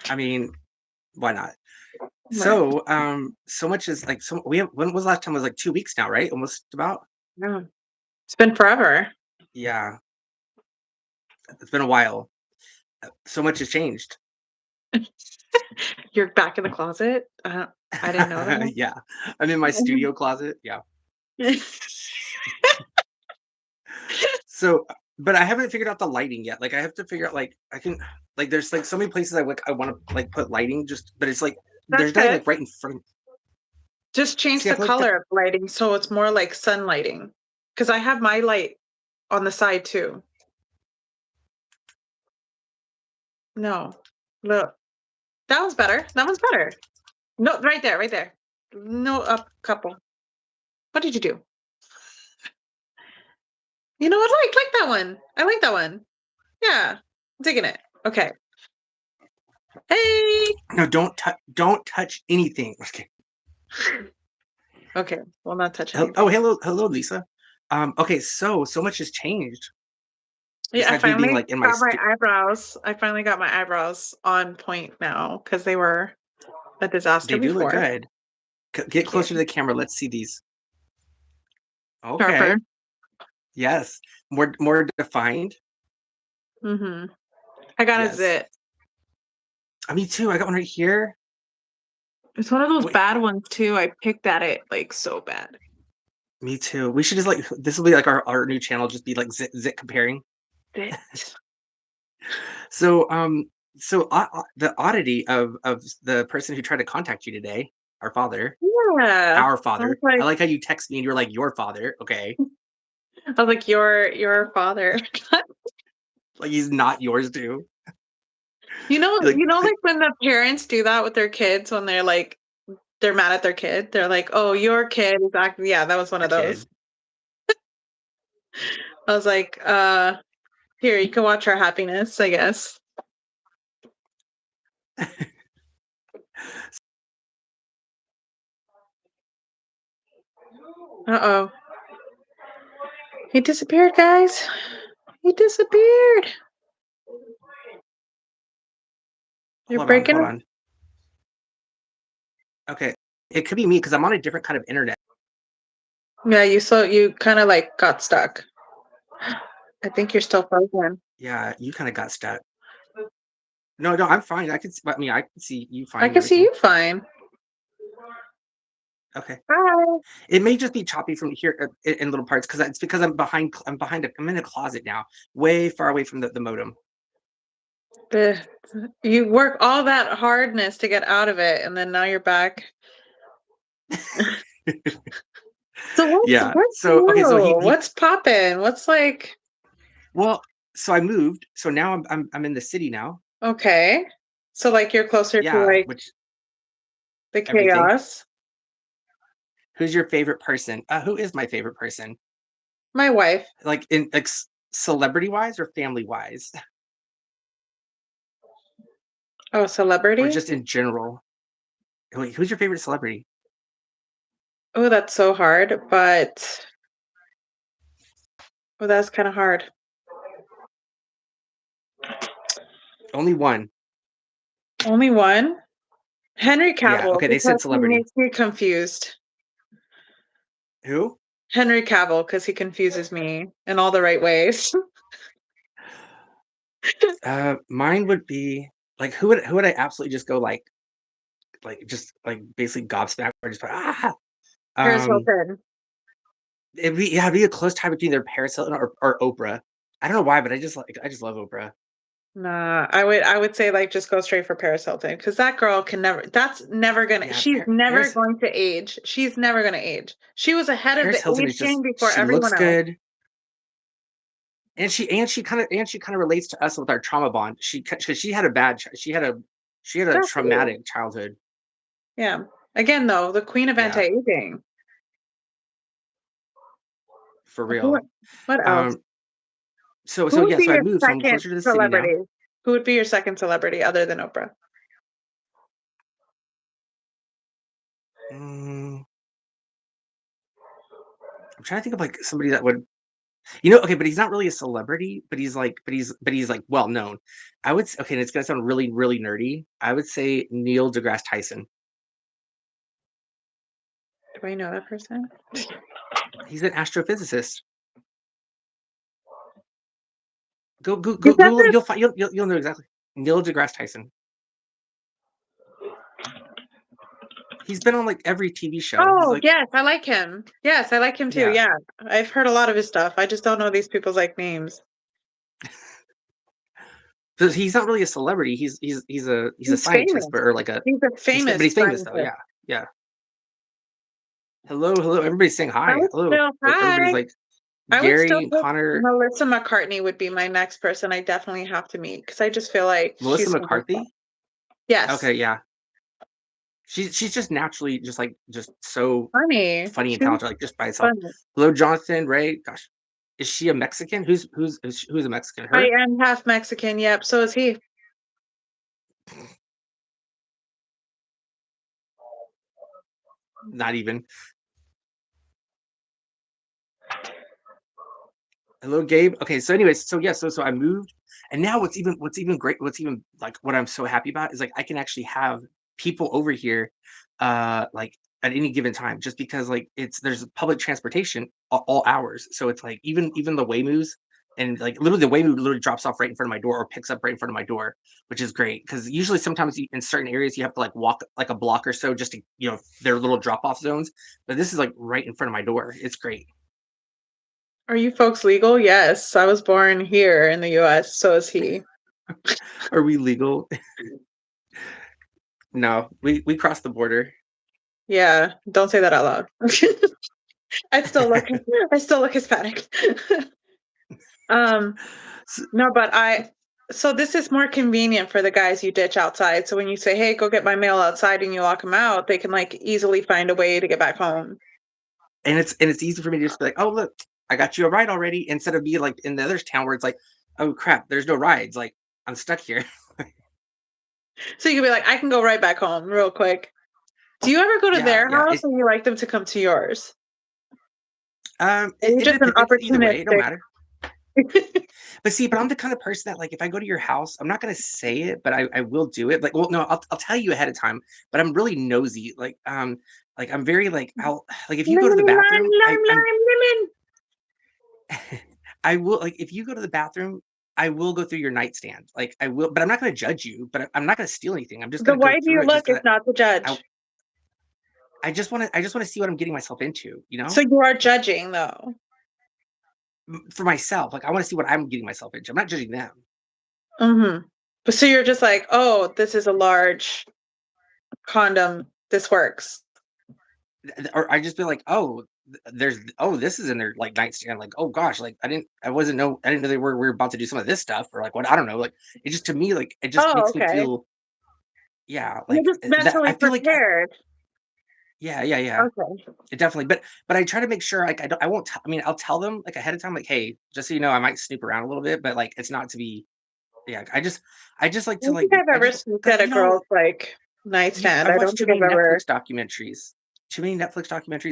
I mean, why not? Right. So much is like so we have when was the last time? It was like 2 weeks now, right? Almost about? Yeah. It's been forever. Yeah, it's been a while. So much has changed. You're back in the closet? I didn't know Yeah. I'm in my studio closet. Yeah. that. So, but I haven't figured out the lighting yet. Like I have to figure out like I can like there's like so many places I want to like put lighting just but it's like That's there's nothing good. like right in front. Just change See, I the feel like that color of lighting so it's more like sun lighting. Because I have my light on the side too. No. Look. That one's better. That one's better. No, right there, right there. No, up couple. What did you do? You know what? Like that one. I like that one. Yeah. Digging it. Okay. Hey. no, don't touch anything. Okay. Okay. We'll not touch anything. Oh, hello, Lisa. Okay, so much has changed Yeah, I besides me being finally like in my got my eyebrows. I finally got my eyebrows on point now because they were a disaster they do look before. good. Get Thank you. closer to the camera. Let's see these. Sharper. Okay. Yes. More defined. Mm-hmm. I got a Yes. zit. Me too. I got one right here. It's one of those Wait, bad ones too. I picked at it like so bad. me too. We should just like this will be like our new channel, just be like zit comparing. Zit. So the oddity of the person who tried to contact you today, our father, Yeah. our I was father. I like, like how you text me and you're like your father. Okay, your father. like he's not yours too. You know, You're like like when the parents do that with their kids when they're like they're mad at their kid. They're like, "Oh, your kid is acting." Yeah, that was one our of those. kid. I was like, here, you can watch our happiness, I guess." Uh-oh. He disappeared, guys. He disappeared. You're Hold breaking. on. Okay, it could be me because I'm on a different kind of internet. Yeah, you kind of like got stuck. I think you're still frozen. Yeah, you kind of got stuck. No, no, I'm fine. I can. I mean, I can see you I fine and can see everything. you fine. Okay. Hi. It may just be choppy from here in little parts because it's because I'm behind. I'm in a closet now, way far away from the modem. The, you work all that hardness to get out of it, and then now you're back. So Yeah. what's So okay. So new? he What's poppin'? What's like well. So I moved. So now I'm in the city now. okay? So like you're closer to Yeah. like Which the everything. chaos. Who's your favorite person? Who is my favorite person? My wife. Like in like celebrity wise or family wise, Oh, or celebrity? just in general? Wait, who's your favorite celebrity? Oh, that's so hard, but oh, that's kind of hard. Only one. Only one? Henry Yeah. Cavill, Okay. They because said he celebrity. makes me confused. Who? Henry Cavill, because he confuses me in all the right ways. Mine would be like who would I absolutely just go like just like basically gobsmacked or just like, ah. Paris Um, Hilton. it'd be a close tie between either Paris Hilton or Oprah. I don't know why, but I just love Oprah. Nah, I would say like just go straight for Paris Hilton because that girl can never. That's never gonna. Yeah, She's never Paris going to age. She's never gonna age. She was ahead of the Paris Hilton age is game just before she looks everyone else. good, and she kind of relates to us with our trauma bond. Because she had a she had a Exactly. traumatic childhood Yeah. Again, though, the queen of yeah, anti-aging. for Who? real. What else? Um, Who would yeah, be so I your moved, so I'm second closer to the city now. celebrity? Who would be your second celebrity other than Oprah? Mm, I'm trying to think of like somebody that would. Okay, but he's not really a celebrity, but he's like well known. Okay, and it's gonna sound really, really nerdy. I would say Neil deGrasse Tyson. Do I know that person? He's an astrophysicist. Is that Google him. the You'll know exactly. Neil deGrasse Tyson. He's been on like every TV show. He's Oh, like, yes, I like him. Yes, I like him too, yeah. yeah. I've heard a lot of his stuff. I just don't know these people's, like, names. So he's not really a celebrity. He's a He's scientist, famous. but or like a He's a but famous he's famous though. scientist. Yeah, yeah. Hello, hello. Everybody's saying I hi. would Hello. still Everybody's hi. like I would still Gary, put Connor, Melissa McCartney would be my next person I definitely have to meet because I just feel like Melissa she's wonderful. McCarthy. Yes. Okay, yeah. She's just naturally just so Funny. funny and She's talented, like just by itself. funny. Hello, Jonathan Ray. Gosh, is she a Mexican? Who's a Mexican? I Her? am half Mexican, yep, so is he. Not even. Hello, Gabe. Okay, so anyways, so yeah, so I moved, and now what's even like what I'm so happy about is like I can actually have people over here, like at any given time, just because like there's public transportation all hours, so it's like even the Waymoos, and like literally the Waymoo literally drops off right in front of my door or picks up right in front of my door, which is great because usually sometimes in certain areas you have to like walk like a block or so just to their little drop off zones, but this is like right in front of my door. It's great. Are you folks legal? Yes, I was born here in the US, so is he. Are we legal? No, we crossed the border. Yeah, don't say that out loud. I still look I still look Hispanic. Um, S- no, but so this is more convenient for the guys you ditch outside. So when you say, "Hey, go get my mail outside," and you lock them out, they can like easily find a way to get back home. and it's easy for me to just be like, oh look, I got you a ride already, instead of being like in the other town where it's like, oh crap, there's no rides. Like I'm stuck here. So you can be like, "I can go right back home real quick." Do you ever go to Yeah, their yeah. house or you like them to come to yours? Are It, you it just an depends. Either way, it don't opportunistic? matter. But see, but I'm the kind of person that like if I go to your house, I'm not gonna say it, but I will do it. Like, well, no, I'll tell you ahead of time. But I'm really nosy. Like I'm very like I'll like if you go to the Lemon, lime, bathroom, lime, lime, lemon. I will like if you go to the bathroom, I will go through your nightstand. Like I will, but I'm not going to judge you. But I'm not going to steal anything. I'm just The going to go way you through it look just is because not the I judge. I just want to see what I'm getting myself into. So you are judging though. For myself. Like I want to see what I'm getting myself into. I'm not judging them. Mhm. But so you're just like, "Oh, this is a large condom. This works." Or I just be like, this is in their like nightstand. Like, oh gosh, like I didn't know we were about to do some of this stuff, or like what I don't know. Like it just to me like it just Oh, makes me okay. feel, yeah, You're like just that. mentally I feel like prepared. yeah, yeah, yeah. Okay. It definitely, but I try to make sure like I won't. I mean, I'll tell them like ahead of time, like, hey, just so you know, I might snoop around a little bit, but like it's not to be. Yeah, I just like I to don't like think I've I ever just snooped because at a girl's, like, nightstand. I've I watched don't too think many I've ever Netflix documentaries,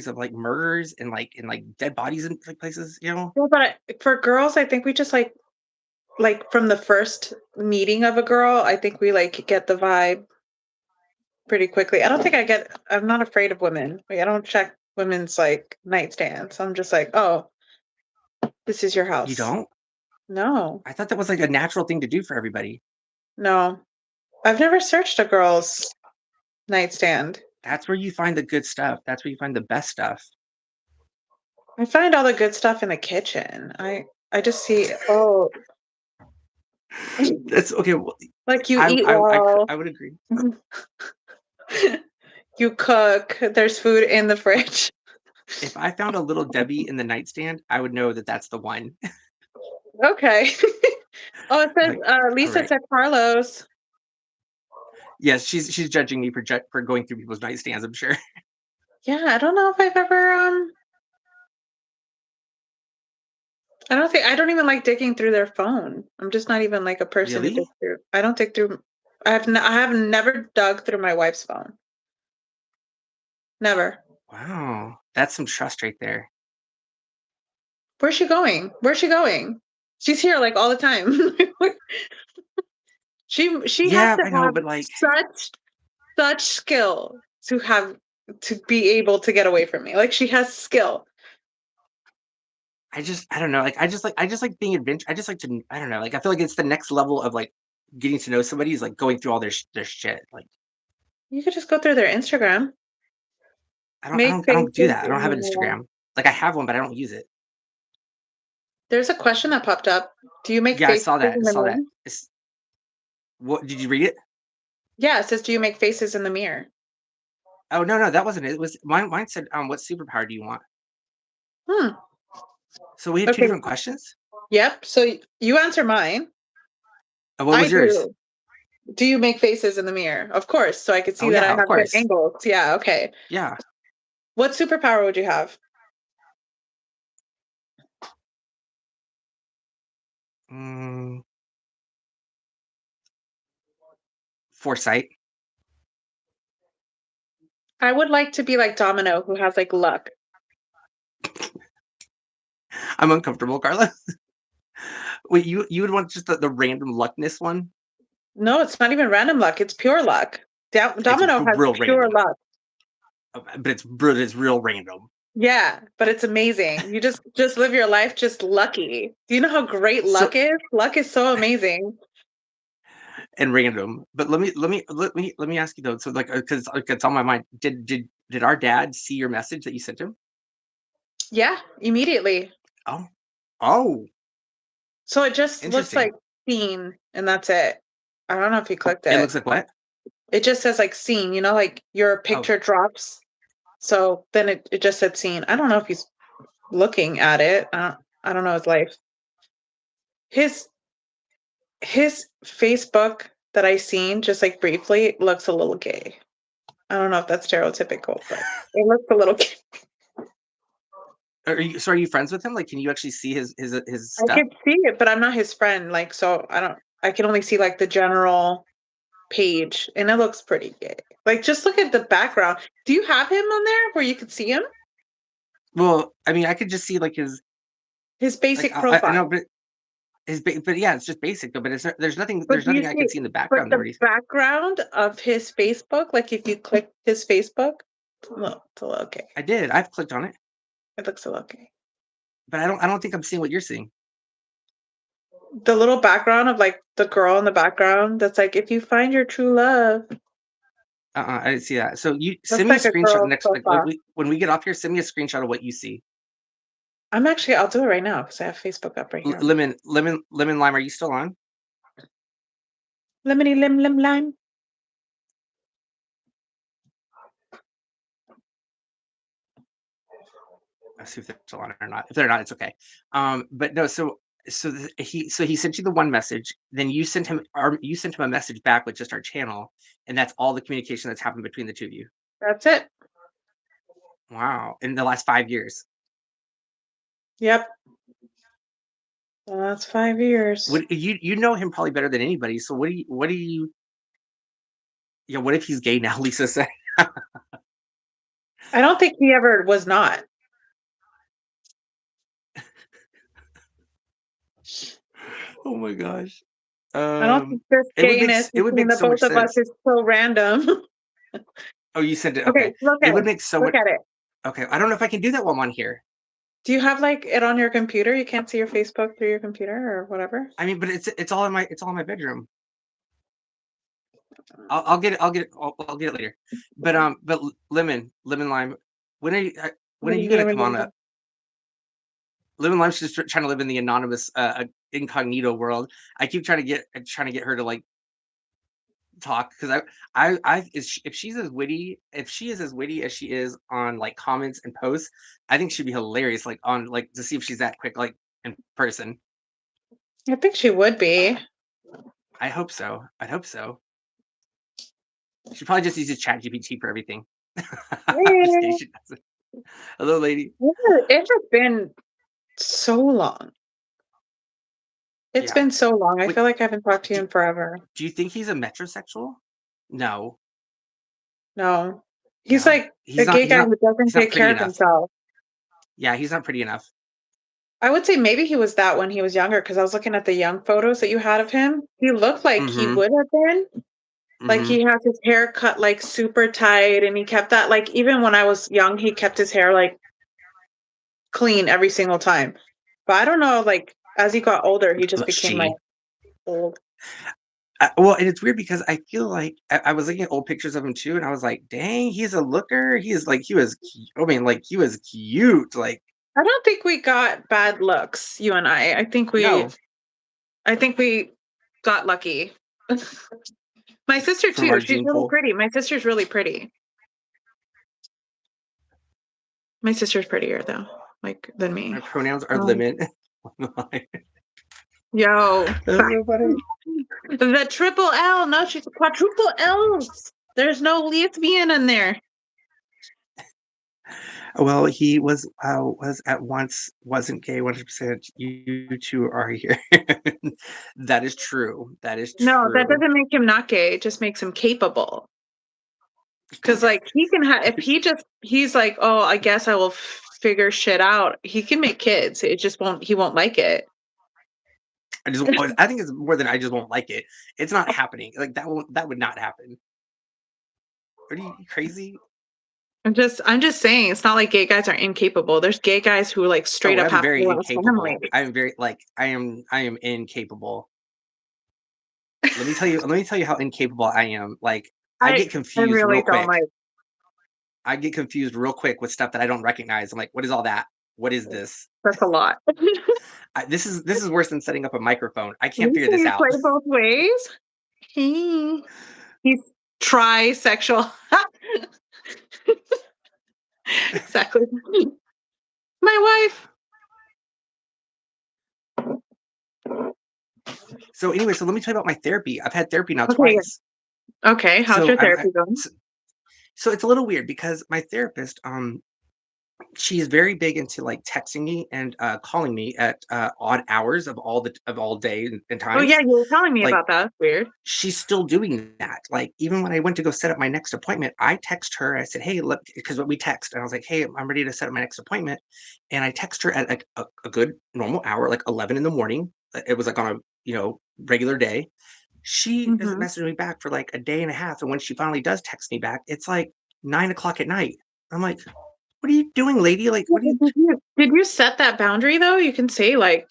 of like murders and like dead bodies in like places, you know. well, but for girls, I think we just, like, from the first meeting of a girl, I think we, like, get the vibe pretty quickly. I'm not afraid of women. Like, I don't check women's, like, nightstands. I'm just like, "Oh, this is your You house." don't? No. I thought that was like a natural thing to do for everybody. No. I've never searched a girl's nightstand. That's where you find the good stuff. That's where you find the best stuff. I find all the good stuff in the kitchen. I just see, oh, That's okay. Well, like you eat well, I would agree. you cook, there's food in the fridge. If I found a little Debbie in the nightstand, I would know that that's the one. Okay. Oh, it says, Like, all Lisa right. said Carlos. Yes, she's judging me for going through people's nightstands, I'm sure. Yeah, I don't know if I've ever, I don't even like digging through their phone. I'm just not even like a person to dig Really? through. I don't dig through, I have never dug through my wife's phone. Never. Wow. That's some trust right there. Where's she going? Where's she going? She's here like all the time. She has Yeah, to I know, have but like such skill to be able to get away from me. Like she has skill. I don't know. Like I just like being adventure. I just like to I don't know. Like I feel like it's the next level of like getting to know somebody is like going through all their shit. Like You could just go through their Instagram, make I don't do faces that. I don't in have the an mirror. Instagram. Like I have one, but I don't use it. There's a question that popped up. Do you make Yeah, I faces saw that. in I the saw mirror? that. What did you read it? Yeah, it says, "Do you make faces in the mirror?" Oh no, that wasn't it. It was mine said what superpower do you want? Hmm. So we have two Okay. different questions. Yep. So you answer mine. What I was yours? do. Do you make faces in the mirror? Of course. So I could see Oh that I yeah, of have good course. angles. Yeah. Okay. Yeah. What superpower would you have? Mm, foresight. I would like to be like Domino, who has like luck. I'm uncomfortable, Carla. Wait, you would want just the random luckness one? No, it's not even random luck. It's pure luck. It's Domino has real pure random, luck. but it's real random Yeah, but it's amazing. You just live your life just lucky. Do you know how great so luck is? Luck is so amazing. and random. But let me ask you though. So because like, it's on my mind. Did our dad see your message that you sent him? Yeah, immediately. Oh, oh, So it just looks interesting. like seen and that's it. I don't know if you clicked It it. looks like what? It just says like seen, like your Oh, picture drops. So then it just said seen. I don't know if he's looking at it. I don't know his life. His his Facebook that I seen just like briefly looks a little gay. I don't know if that's stereotypical, but it looks a little gay. are you friends with him? Like, can you actually see his I stuff? can see it, but I'm not his friend. Like, so I can only see like the general page and it looks pretty gay. Like, just look at the background. Do you have him on there where you could see him? Well, I mean, I could just see like his His like basic I know, profile. but but yeah, it's just basic though. But But there's do you nothing I can see see in the but background though. the background of his Facebook, like if you click his Facebook, look, it's a little okay. I did. I've clicked on it, It looks a little okay. but I don't think I'm seeing what you're seeing. The little background of like the girl in the background that's like, if you find your true love, I didn't see that. So you looks send me a like a screenshot girl's next like profile. when we get off here, send me a screenshot of what you see. I'll do it right now because I have Facebook up right here on my Lemon lime. Are you still on? lemony lim lime. Let's see if they're still on it or not. If they're not, it's okay. But no. So he sent you the one message. Then you sent him a message back with just our channel, and that's all the communication that's happened between the two of you. That's it. Wow, in the last 5 years. Yep. Well, that's 5 years. What you know him probably better than anybody. So what do you yeah, what if he's gay now, Lisa said? I don't think he ever was not. Oh my gosh. I don't think this gayness It would between make the so much both of us sense. is so random. Oh, you sent it. Okay, Okay. look It at would it. make so Look much at it. okay. I don't know if I can do that while I'm on here. Do you have like it on your computer? You can't see your Facebook through your computer or whatever? I mean, but it's all in my bedroom. I'll get it. I'll get it later. But lemon lime. When are you when are you gonna come on up? Lemon lime's just trying to live in the anonymous incognito world. I keep trying to get her to like talk because if she's as witty if she is as witty as she is on like comments and posts, I think she'd be hilarious like on like to see if she's that quick like in person. I think she would be. I hope so. I hope so. She probably just uses chat GPT for everything. I'm just kidding, Yeah. she doesn't. Hello lady. It has been so long. It's Yeah. been so long. I Wait, feel like I haven't talked to you do, in forever. do you think he's a metrosexual? No. No. He's No, like a gay guy who doesn't he's not take pretty care of enough. himself. Yeah, he's not pretty enough. I would say maybe he was that when he was younger because I was looking at the young photos that you had of him. He looked like he Mhm, would have been. Like, mhm. he has his hair cut, like, super tight, and he kept that like, even when I was young, he kept his hair, like, clean every single time. But I don't know, like, as he got older, he just became, like, She. old. Well, and it's weird because I feel like I was looking at old pictures of him too, and I was like, "Dang, he's a looker." He is like he was. I mean, like he was cute. Like I don't think we got bad looks, you and I. no, I think we got lucky. My sister from too, our she's gene really pool. pretty. My sister's really pretty. My sister's prettier though, like, than My me. pronouns are Um, limit. yo, That's so funny. the triple L. No, she's a quadruple L's. There's no lesbian in there. Well, he was at once wasn't gay 100%. You two are here. That is true. That is No, that true. doesn't make him not gay. It just makes him capable. Because, like, he can have, if he's like, oh, I guess I will figure shit out. He can make kids. It just won't, he won't like it. I think it's more than I just won't like it. It's not happening. Like that would not happen. Are you crazy? I'm just saying, it's not like gay guys are incapable. There's gay guys who like straight Oh, up I'm have very whole ass incapable. families. I am very like I am incapable. Let me tell you how incapable I am. Like I I get I confused real really don't quick. like. I get confused real quick with stuff that I don't recognize. I'm like, what is all that? What is this? That's a lot. This is worse than setting up a microphone. I can't You figure this can out. play both ways. He he's trisexual. Exactly. My wife. So anyway, so let me tell you about my therapy. I've had therapy now Okay. twice. Okay. How's So your therapy going? so it's a little weird because my therapist, she is very big into like texting me and calling me at odd hours of all day and Oh yeah, times. you were telling me Like about that. That's weird. she's still doing that. Like even when I went to go set up my next appointment, I text her. I said, "Hey, look," because we text, and I was like, "Hey, I'm ready to set up my next appointment." And I text her at like a good normal hour, like 11 in the morning. It was like on a regular day. She doesn't Mhm. message me back for like a day and a half, and when she finally does text me back, it's like 9 o'clock at night. I'm like, "What are you doing, lady? Like, Yeah, what are you?" did you set that boundary though? You can say like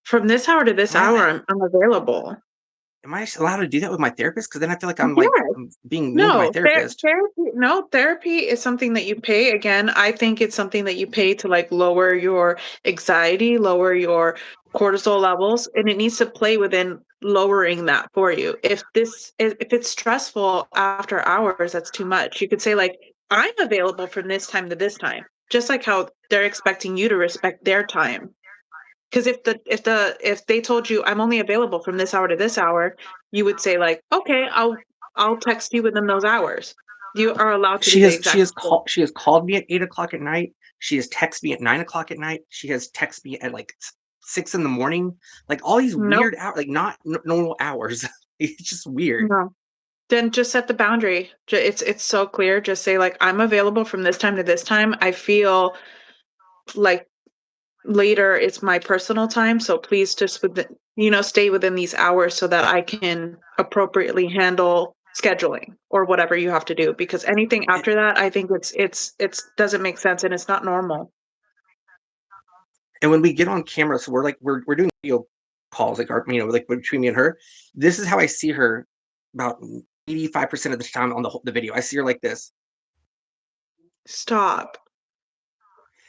from this hour to this Am I hour I'm available. am I allowed to do that with my therapist? Because then I feel like Yeah. I'm being mean to my No, therapist. therapy. No, therapy is something that you pay. Again, I think it's something that you pay to like lower your anxiety, lower your cortisol levels, and it needs to play within lowering that for you. If it's stressful after hours, that's too much. You could say like, I'm available from this time to this time, just like how they're expecting you to respect their time. Because if they told you I'm only available from this hour to this hour, you would say like, okay, I'll text you within those hours. You are allowed to do the exact same. She has called me at 8 o'clock at night. She has texted me at 9 o'clock at night. She has texted me at like 6 in the morning. Like all these Nope, weird hours, like not normal hours. It's just weird. no. Then just set the boundary. It's so clear. Just say like I'm available from this time to this time. I feel like later it's my personal time, so please just stay within these hours so that I can appropriately handle scheduling or whatever you have to do, because anything And, after that I think it's doesn't make sense and it's not normal. and when we get on camera, so we're doing video calls, like our like between me and her. This is how I see her about 85% of the time on the video. I see her like this. Stop.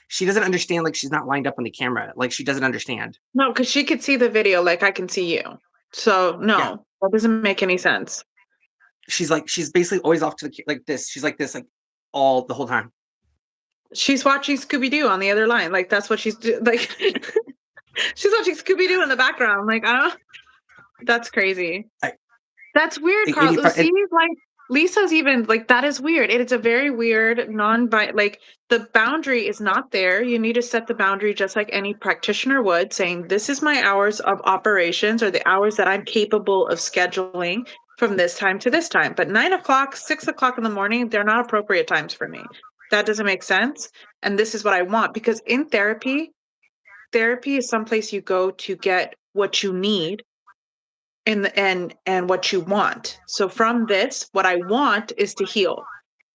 She doesn't understand, like she's not lined up on the camera. Like she doesn't understand. No, because she could see the video like I can see you, so Yeah. no, that doesn't make any sense. She's basically always off to like this. She's like this like all the whole time. She's watching Scooby-Doo on the other line, like that's what like. She's watching Scooby-Doo in the background, like I don't. That's crazy. I, That's weird, like Carl. 85 See, and like Lisa's even like that is weird. It's a very weird like the boundary is not there. You need to set the boundary just like any practitioner would, saying this is my hours of operations or the hours that I'm capable of scheduling from this time to this time. But 9 o'clock, 6 o'clock in the morning, they're not appropriate times for me. That doesn't make sense. And this is what I want because in therapy, therapy is someplace you go to get what you need and what you want. So from this, what I want is to heal.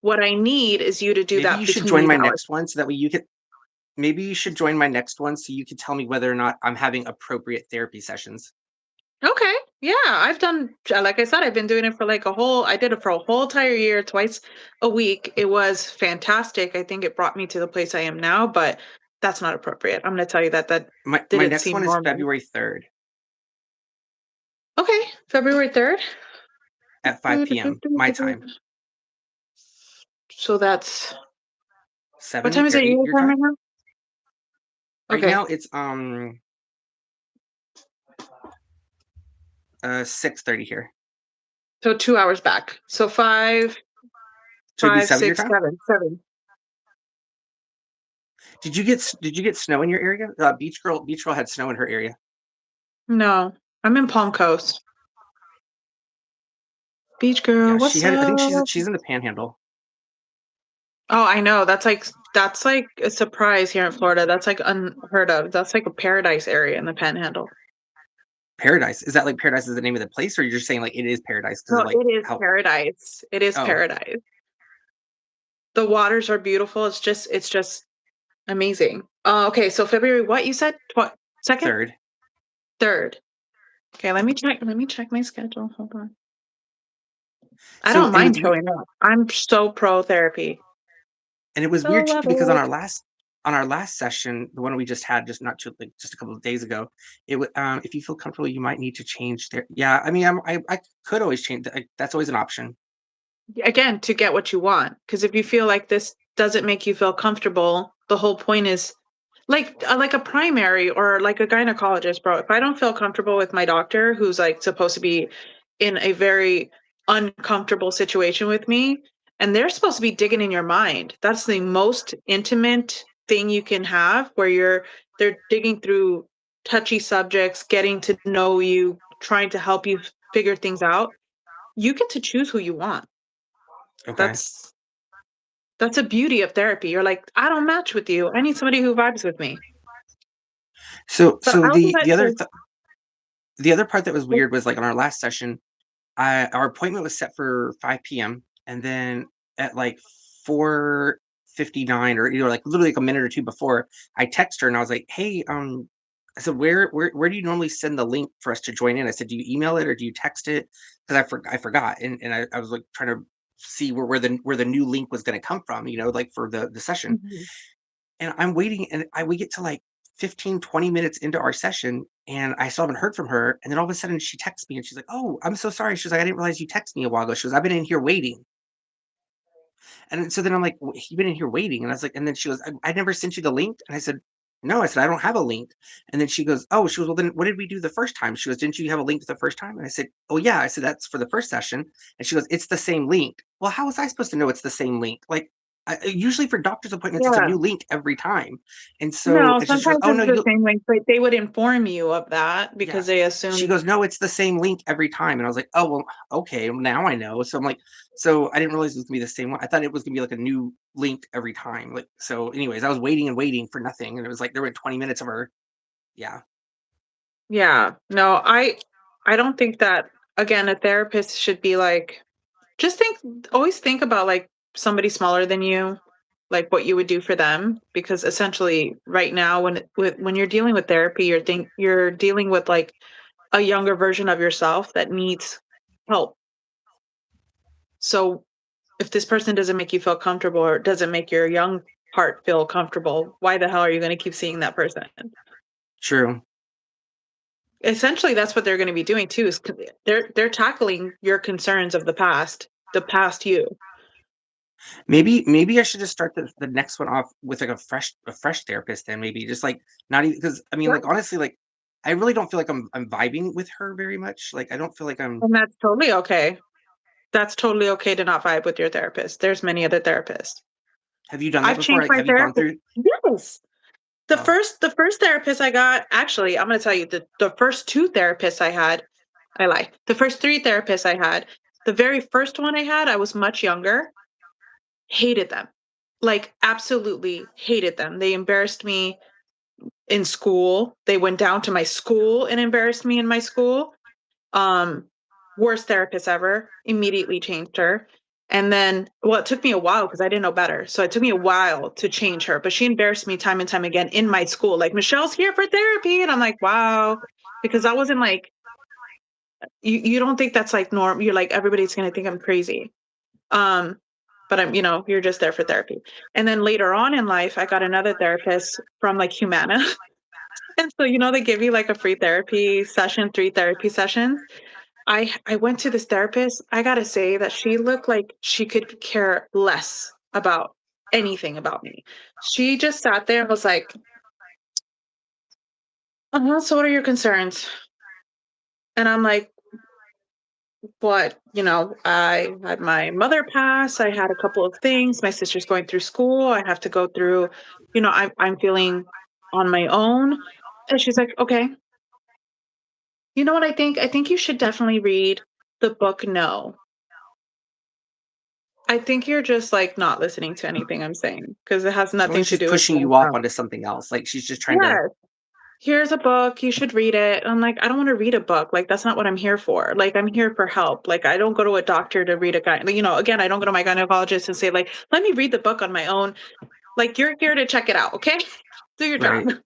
What I need is you to do Maybe that you should between join these my hours. next one so that way you can. Maybe you should join my next one so you can tell me whether or not I'm having appropriate therapy sessions. Okay. Yeah, I've done, like I said, I've been doing it for like I did it for a whole entire year, twice a week. It was fantastic. I think it brought me to the place I am now, but that's not appropriate. I'm going to tell you that that My didn't next seem one is normal. February 3rd Okay. February 3rd. at 5 p.m. my time, So that's, what 7 time is or it 8 your your time right time. now? Right Okay. now it's 6:30 here. So 2 hours back. So So it'd be 7 your six, time. seven, seven. Did you get snow in your area? Beach Girl had snow in her area. No, I'm in Palm Coast. Beach girl, Yeah, she what's had. I think she's up? she's in the Panhandle. Oh, I know. That's like a surprise here in Florida. That's like unheard of. That's like a paradise area in the Panhandle. Paradise, is that like Paradise is the name of the place, or you're just saying like it is Paradise because No, of like it is how? paradise. It is Oh, paradise. The waters are beautiful. It's just amazing. Okay, so February, what you said? What, second? third. Third. Okay, let me check my schedule. Hold on. I So don't and mind showing up. I'm so pro therapy. it was So weird too love because on it. our last session, the one we just had just not too like just a couple of days ago, it would if you feel comfortable, you might need to change there. Yeah, I mean, I could always change that. That's always an option. Again, to get what you want. Because if you feel like this doesn't make you feel comfortable, the whole point is like a primary or like a gynecologist, bro. If I don't feel comfortable with my doctor, who's like supposed to be in a very uncomfortable situation with me, and they're supposed to be digging in your mind. That's the most intimate thing you can have, where they're digging through touchy subjects, getting to know you, trying to help you figure things out. You get to choose who you want. Okay. That's a beauty of therapy. You're like, I don't match with you. I need somebody who vibes with me. So But so I'll do the that the other too. th- the other part that was weird was like on our last session, our appointment was set for 5 p.m. and then at like 4:59 or like literally like a minute or two before, I text her and I was like, "Hey, I said, where do you normally send the link for us to join in?" I said, "Do you email it or do you text it?" Because I forgot and I was like trying to see where the new link was going to come from, like for the session. Mhm. And I'm waiting and we get to like 15-20 minutes into our session and I still haven't heard from her. And then all of a sudden she texts me and she's like, "Oh, I'm so sorry." She's like, "I didn't realize you texted me a while ago." She goes, "I've been in here waiting." And so then I'm like, "You've been in here waiting." And I was like, and then she goes, I never sent you the link. And I said, "No." I said, "I don't have a link." And then she goes, "Oh," she goes, "Well, then what did we do the first time?" She goes, "Didn't you have a link the first time?" And I said, "Oh, yeah." I said, "That's for the first session." And she goes, "It's the same link." Well, how was I supposed to know it's the same link? Like, usually for doctor's appointments, it's a Yeah. new link every time. And so, No, and so she goes, sometimes "Oh, it's no, the you, same link, but they would inform you of that yeah." because they She assume. goes, "No, it's the same link every time." And I was like, "Oh, well, okay, well, now I know." So I'm like, so I didn't realize it was gonna be the same one. I thought it was gonna be like a new link every time. Like, so anyways, I was waiting and waiting for nothing. And it was like there were 20 minutes of her. Yeah. Yeah. No, I don't think that, again, a therapist should be like, just always think about like somebody smaller than you, like what you would do for them, because essentially right now when you're dealing with therapy, you're dealing with like a younger version of yourself that needs help. So if this person doesn't make you feel comfortable or doesn't make your young heart feel comfortable, why the hell are you going to keep seeing that person? True. Essentially, that's what they're going to be doing too. They're tackling your concerns of the past you. Maybe I should just start the next one off with like a fresh therapist then maybe just like not even because I mean Yeah. like honestly like I really don't feel like I'm vibing with her very much. Like I don't feel like I'm. And that's totally okay. That's totally okay to not vibe with your therapist. There's many other therapists. Have you done that I've before? changed Like my have you gone therapist. through? Yes. The Oh, first the first therapist I got, actually, I'm going to tell you, the first two therapists I had, I lie. The first three therapists I had, the very first one I had, I was much younger, hated them. Like absolutely hated them. They embarrassed me. in school. They went down to my school and embarrassed me in my school. Um, Worst therapist ever. Immediately changed her. And then, well, it took me a while because I didn't know better. So it took me a while to change her, but she embarrassed me time and time again in my school. Like, Michelle's here for therapy. And I'm like, wow. Because I wasn't like, you don't think that's like norm. You're like, everybody's going to think I'm crazy. Um, but you're just there for therapy. And then later on in life, I got another therapist from like Humana. And so, they give you like a free therapy session, 3 therapy sessions. I went to this therapist. I gotta say that she looked like she could care less about anything about me. She just sat there and was like, so what are your concerns? And I'm like, what? I had my mother pass. I had a couple of things. My sister's going through school. I have to go through, I'm feeling on my own. And she's like, okay. You know what I think? I think you should definitely read the book No. I think you're just like not listening to anything I'm saying because it has Well, nothing to she's do with pushing mental you off health. onto something else. Like she's just trying to. Yes. Here's a book, you should read it. I'm like, I don't want to read a book. Like, that's not what I'm here for. Like, I'm here for help. Like, I don't go to a doctor to read a guy. Again, I don't go to my gynecologist and say, like, let me read the book on my own. Like, you're here to check it out, okay? Do your Right. job.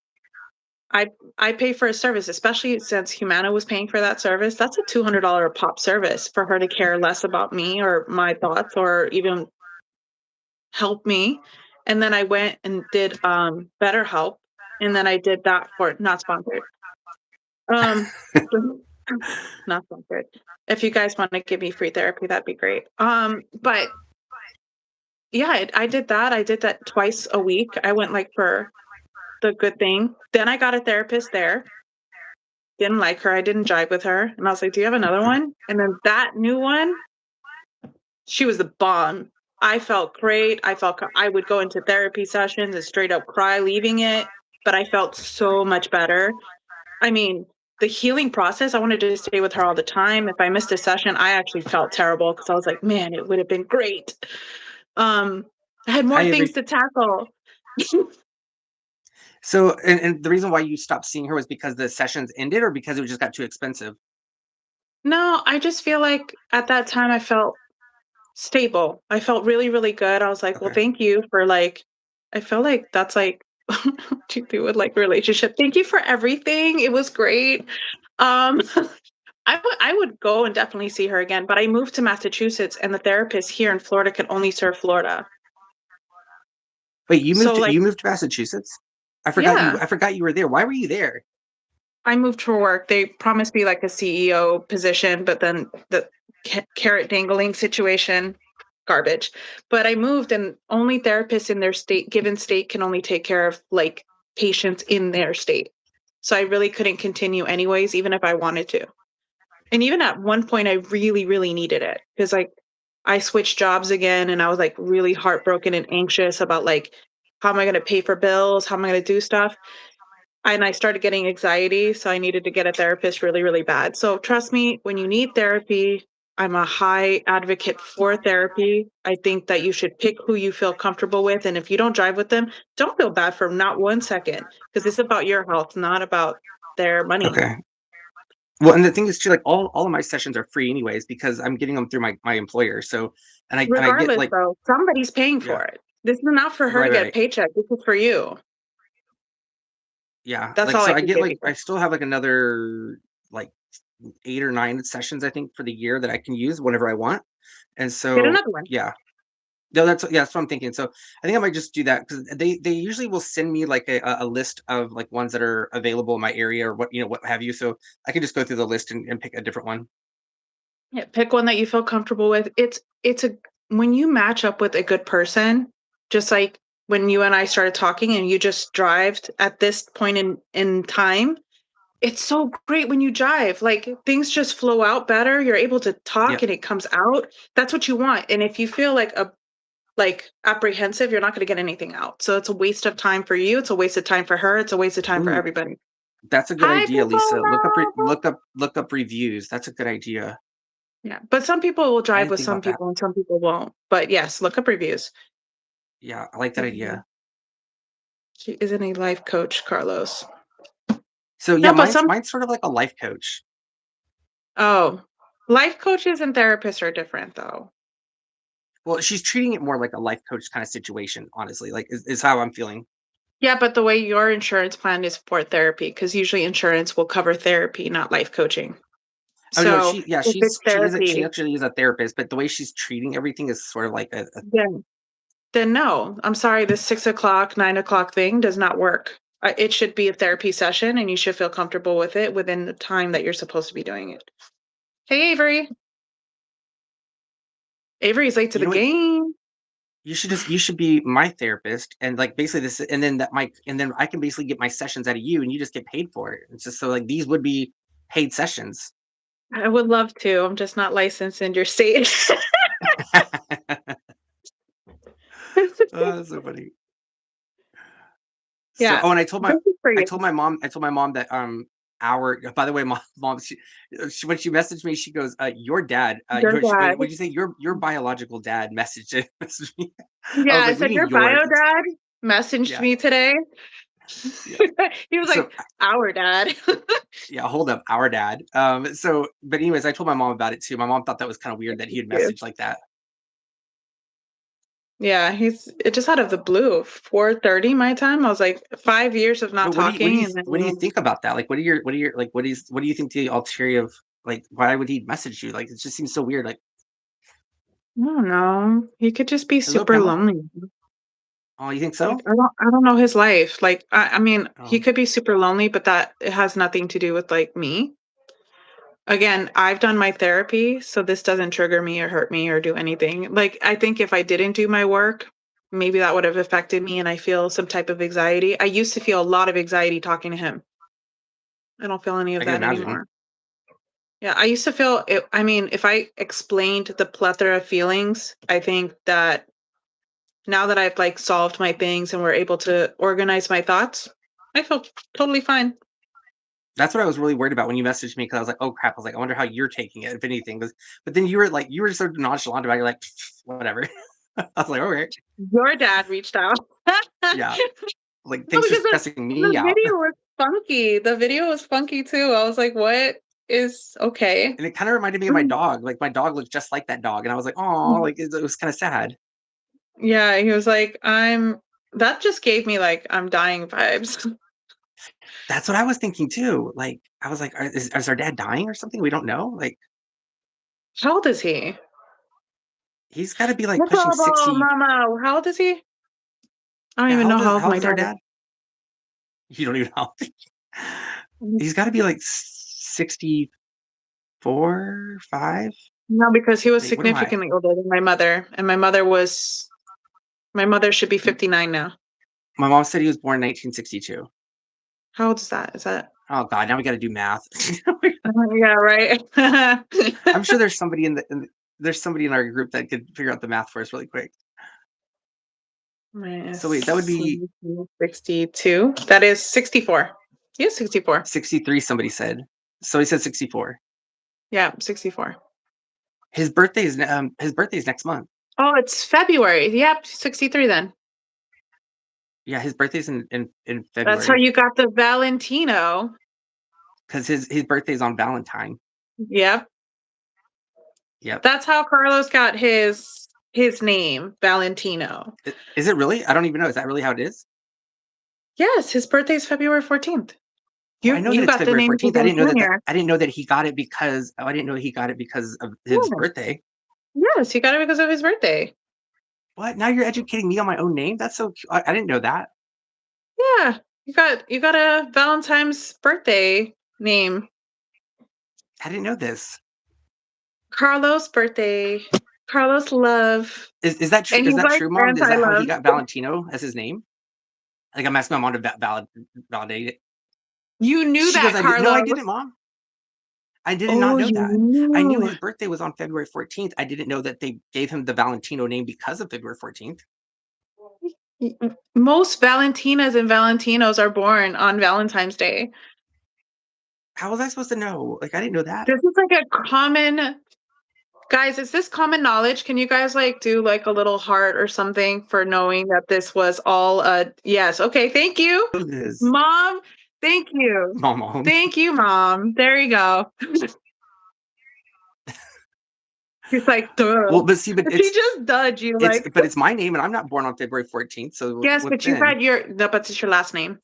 I pay for a service, especially since Humana was paying for that service. That's a $200 a pop service for her to care less about me or my thoughts or even help me. And then I went and did BetterHelp, and then I did that for not sponsored. Um not sponsored. If you guys want to give me free therapy, that'd be great. But yeah, I did that. I did that twice a week. I went like for the good thing. Then I got a therapist there. Didn't like her. I didn't jive with her. And I was like, do you have another one? And then that new one, she was the bomb. I felt great. I would go into therapy sessions and straight up cry leaving it, but I felt so much better. I mean, the healing process, I wanted to stay with her all the time. If I missed a session, I actually felt terrible because I was like, man, it would have been great. Um, I had I more things agree. to tackle. So, and the reason why you stopped seeing her was because the sessions ended, or because it just got too expensive. No, I just feel like at that time I felt stable. I felt really, really good. I was like, well, Okay. thank you for like, I feel like that's like what you do with like relationship. Thank you for everything. It was great. Um, I would go and definitely see her again, but I moved to Massachusetts and the therapist here in Florida can only serve Florida. Wait, you moved So to like, you moved to Massachusetts? I forgot you. yeah, I forgot you were there. Why were you there? I moved for work. They promised me like a CEO position, but then the carrot dangling situation, garbage. But I moved, and only therapists in their given state, can only take care of like patients in their state. So I really couldn't continue anyways, even if I wanted to. And even at one point, I really, really needed it because like I switched jobs again, and I was like really heartbroken and anxious about like how am I going to pay for bills? How am I going to do stuff? And I started getting anxiety, so I needed to get a therapist really, really bad. So trust me, when you need therapy, I'm a high advocate for therapy. I think that you should pick who you feel comfortable with. And if you don't drive with them, don't feel bad for not 1 second, because it's about your health, not about their money. Okay. Well, and the thing is too, like all of my sessions are free anyways because I'm getting them through my employer. So, and I get Regardless, like, though, somebody's paying yeah, for it. This is not for her to right, get a right, paycheck. This is for you. yeah. That's Like, all so I I can get give like you. I still have like another like 8 or 9 sessions I think for the year that I can use whenever I want. And Get so, another one. yeah, no, that's what I'm thinking. So I think I might just do that because they usually will send me like a list of like ones that are available in my area or what have you. So I can just go through the list and pick a different one. Yeah, pick one that you feel comfortable with. It's a when you match up with a good person, just like when you and I started talking and you just drived at this point in time, it's so great when you drive. Like things just flow out better. You're able to talk Yeah. and it comes out. That's what you want. And if you feel like apprehensive, you're not going to get anything out. So it's a waste of time for you. It's a waste of time for her. It's a waste of time for Ooh, everybody. that's a good Hi, idea, people. Lisa. Look up reviews. That's a good idea. Yeah, but some people will I drive didn't with think some about that. people and some people won't. But yes, look up reviews. Yeah, I like that Mhm. idea. She isn't a life coach, Carlos. So yeah, No, but mine's sort of like a life coach. oh, life coaches and therapists are different though. Well, she's treating it more like a life coach kind of situation, honestly. Like is how I'm feeling. Yeah, but the way your insurance plan is for therapy, because usually insurance will cover therapy, not life coaching. Oh no, So if it's she therapy, actually is a therapist, but the way she's treating everything is sort of like a then no. I'm sorry, this 6 o'clock, 9 o'clock thing does not work. It should be a therapy session, and you should feel comfortable with it within the time that you're supposed to be doing it. Hey, Avery. Avery's late to you the know what game. you should be my therapist and like basically this and then I can basically get my sessions out of you and you just get paid for it. It's just so like these would be paid sessions. I would love to. I'm just not licensed in your state. Oh, that's so funny. So, Yeah. oh, and This is for you. I told my mom that our by the way, mom she when she messaged me, she goes, your dad, Your dad. would you say your biological dad messaged me. I Yeah, was I like, what said do you your mean your? bio dad messaged Yeah, me today. yeah. He was So like, our dad. yeah, hold up, our dad. So but anyways, I told my mom about it too. My mom thought that was kind of weird that he had messaged like that. Yeah, he's it just out of the blue. 4:30 my time. I was like 5 years of not But talking, and what do you then think about that? Like what are your like what do you think the ulterior of like why would he message you? Like it just seems so weird. Like, I don't know. He could just be hello, super Pamela. lonely. Oh, you think Like so? I don't know his life. Like I mean, he Oh, could be super lonely, but that it has nothing to do with like me. Again, I've done my therapy, so this doesn't trigger me or hurt me or do anything. Like I think if I didn't do my work, maybe that would have affected me and I feel some type of anxiety. I used to feel a lot of anxiety talking to him. I don't feel any I of can that imagine. anymore. Yeah, I used to feel it, I mean, if I explained the plethora of feelings, I think that now that I've like solved my things and we're able to organize my thoughts, I feel totally fine. That's what I was really worried about when you messaged me because I was like, oh crap. I was like, I wonder how you're taking it, if anything. But then you were so nonchalant about it. You're like, whatever. I was like, okay. Your dad reached out. Yeah. Like, No, thanks for because stressing the me out. video was funky. The video was funky too. I was like, what is okay? And it kind of reminded me of my dog. Like, my dog looked just like that dog. And I was like, oh, like, it was kind of sad. Yeah, he was like, that just gave me like I'm dying vibes. That's what I was thinking too. Like, I was like, is our dad dying or something? We don't know. Like, How old is he? he's got to be like No pushing problem, 60. mama. How old is he? I don't Yeah. even know how old How old my is our dad dad? You don't even know. is. He's got to be like 64, 5. No, because he was Wait, what am I? significantly older than my mother, and my mother should be 59 now. My mom said he was born in 1962. How old is that? Is that? Oh God, now we got to do math. Yeah, right. I'm sure there's somebody in our group that could figure out the math for us really quick. So wait, that would Minus be 62. That is 64. He is 64. 63. Somebody said. So he said 64. Yeah, 64. His birthday is next month. Oh, it's February. Yep, 63 then. Yeah, his birthday's in That's how February you got the Valentino. because his birthday's on Valentine. Yep. Yep. That's how Carlos got his name, Valentino. Is it really? I don't even know. Is that really how it is? Yes, his birthday is February 14th. Well, I You know that you it's got the February name 14th. Vivint Jr. I didn't know that he got it because I didn't know he got it because of his Yeah. birthday. Yes, you got it because of his birthday. What? Now you're educating me on my own name? That's so I didn't know that. Yeah, you got a Valentine's birthday name. I didn't know this. Carlos birthday. Carlos love. Is that true? And Is he's that like true, Mom? Is that how he anti-love. got Valentino as his name? Like I'm asking my mom to validate it. You knew She goes, that, "I did no, I Carlos. didn't, Mom. I did not Oh, know you that. I knew knew. his birthday was on February 14th. I didn't know that they gave him the Valentino name because of February 14th. Most Valentinas and Valentinos are born on Valentine's Day. How was I supposed to know? Like I didn't know that. This is like a common Guys, is this common knowledge? Can you guys like do like a little heart or something for knowing that this was all yes. Okay, thank you. It is. Mom, thank you. Mom. Thank you, Mom. There you go. He's like, duh. Well, but see, but He just dudge you like, it's my name, and I'm not born on February 14th. So yes, what but you then? had no, but it's your last name.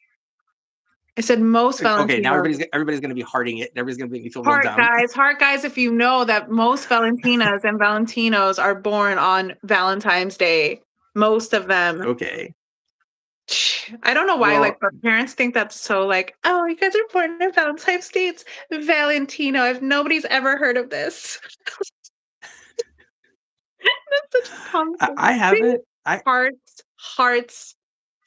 I said most Okay, now Valentinos. everybody's gonna be hearting it. And everybody's gonna make me feel real Heart dumb. guys, heart guys, if you know that most Valentinas and Valentinos are born on Valentine's Day. Most of them. Okay. I don't know why, like, Well, but parents think that's so like, oh, you guys are born on Valentine's Day. It's Valentino. If nobody's ever heard of this. That's such a common I haven't. I hearts, hearts,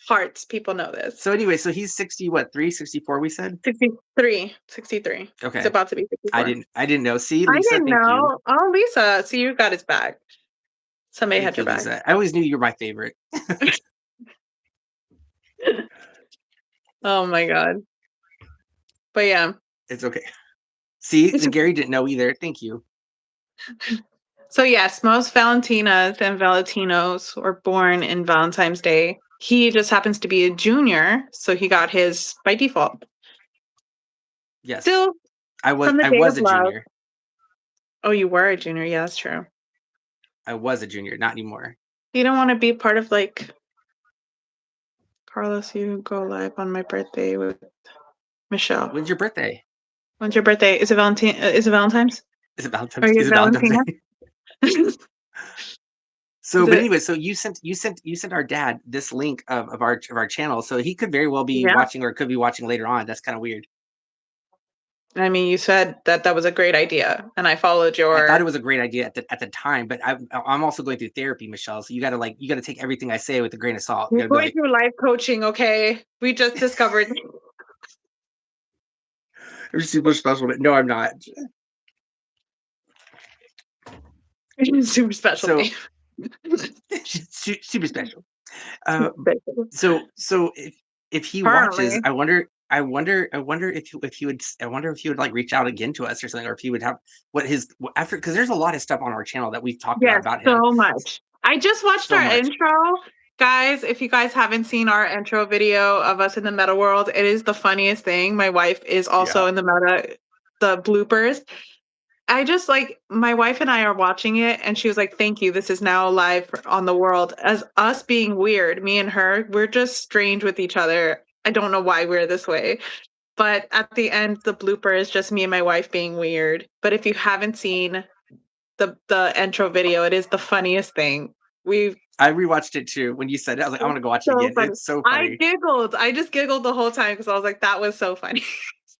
hearts. People know this. So anyway, so he's 60, what, 364 we said? 63. 63. He's Okay. about to be 64. I didn't know. See, I Lisa, didn't thank you. know. Oh, Lisa. See, you got his back. Somebody Thank had your you, back. Lisa. I always knew you were my favorite. Oh my God. But yeah. It's okay. See, and Gary didn't know either. Thank you. So yes, most Valentinas and Valentinos are born in Valentine's Day. He just happens to be a junior, so he got his by default. Yes. Still, I was from the day of a love. junior. Oh, you were a junior. Yeah, that's true. I was a junior, not anymore. You don't want to be part of like Carlos, you go live on my birthday with Michelle. When's your birthday? When's your birthday? Is it Valentine? Is it Valentine's? Is it Valentine's? Are you Is it Valentine's Valentina? Day? So, Is but it- anyway, so you sent our dad this link of our channel, so he could very well be Yeah. watching, or could be watching later on. That's kind of weird. I mean, you said that was a great idea, and I followed your. I thought it was a great idea at the time, but I'm also going through therapy, Michelle. So you gotta take everything I say with a grain of salt. You We're gotta be going like, through life coaching, okay? We just discovered. you're super special, but no, I'm not. Super special. So Dave. super special. Special. So if he Apparently. watches, I wonder if he would like reach out again to us or something, or if he would have after, because there's a lot of stuff on our channel that we've talked Yes, about him. so much. I just watched So our much. intro. Guys, if you guys haven't seen our intro video of us in the meta world, it is the funniest thing. My wife is also in the meta, the bloopers. I just like, my wife and I are watching it, and she was like, thank you. This is now live on the world. As us being weird, me and her, we're just strange with each other. I don't know why we're this way. But at the end, the blooper is just me and my wife being weird. But if you haven't seen the intro video, it is the funniest thing. I rewatched it too. When you said it, I was like, I want to go watch it again. Funny. It's so funny. I giggled. I just giggled the whole time because I was like, that was so funny.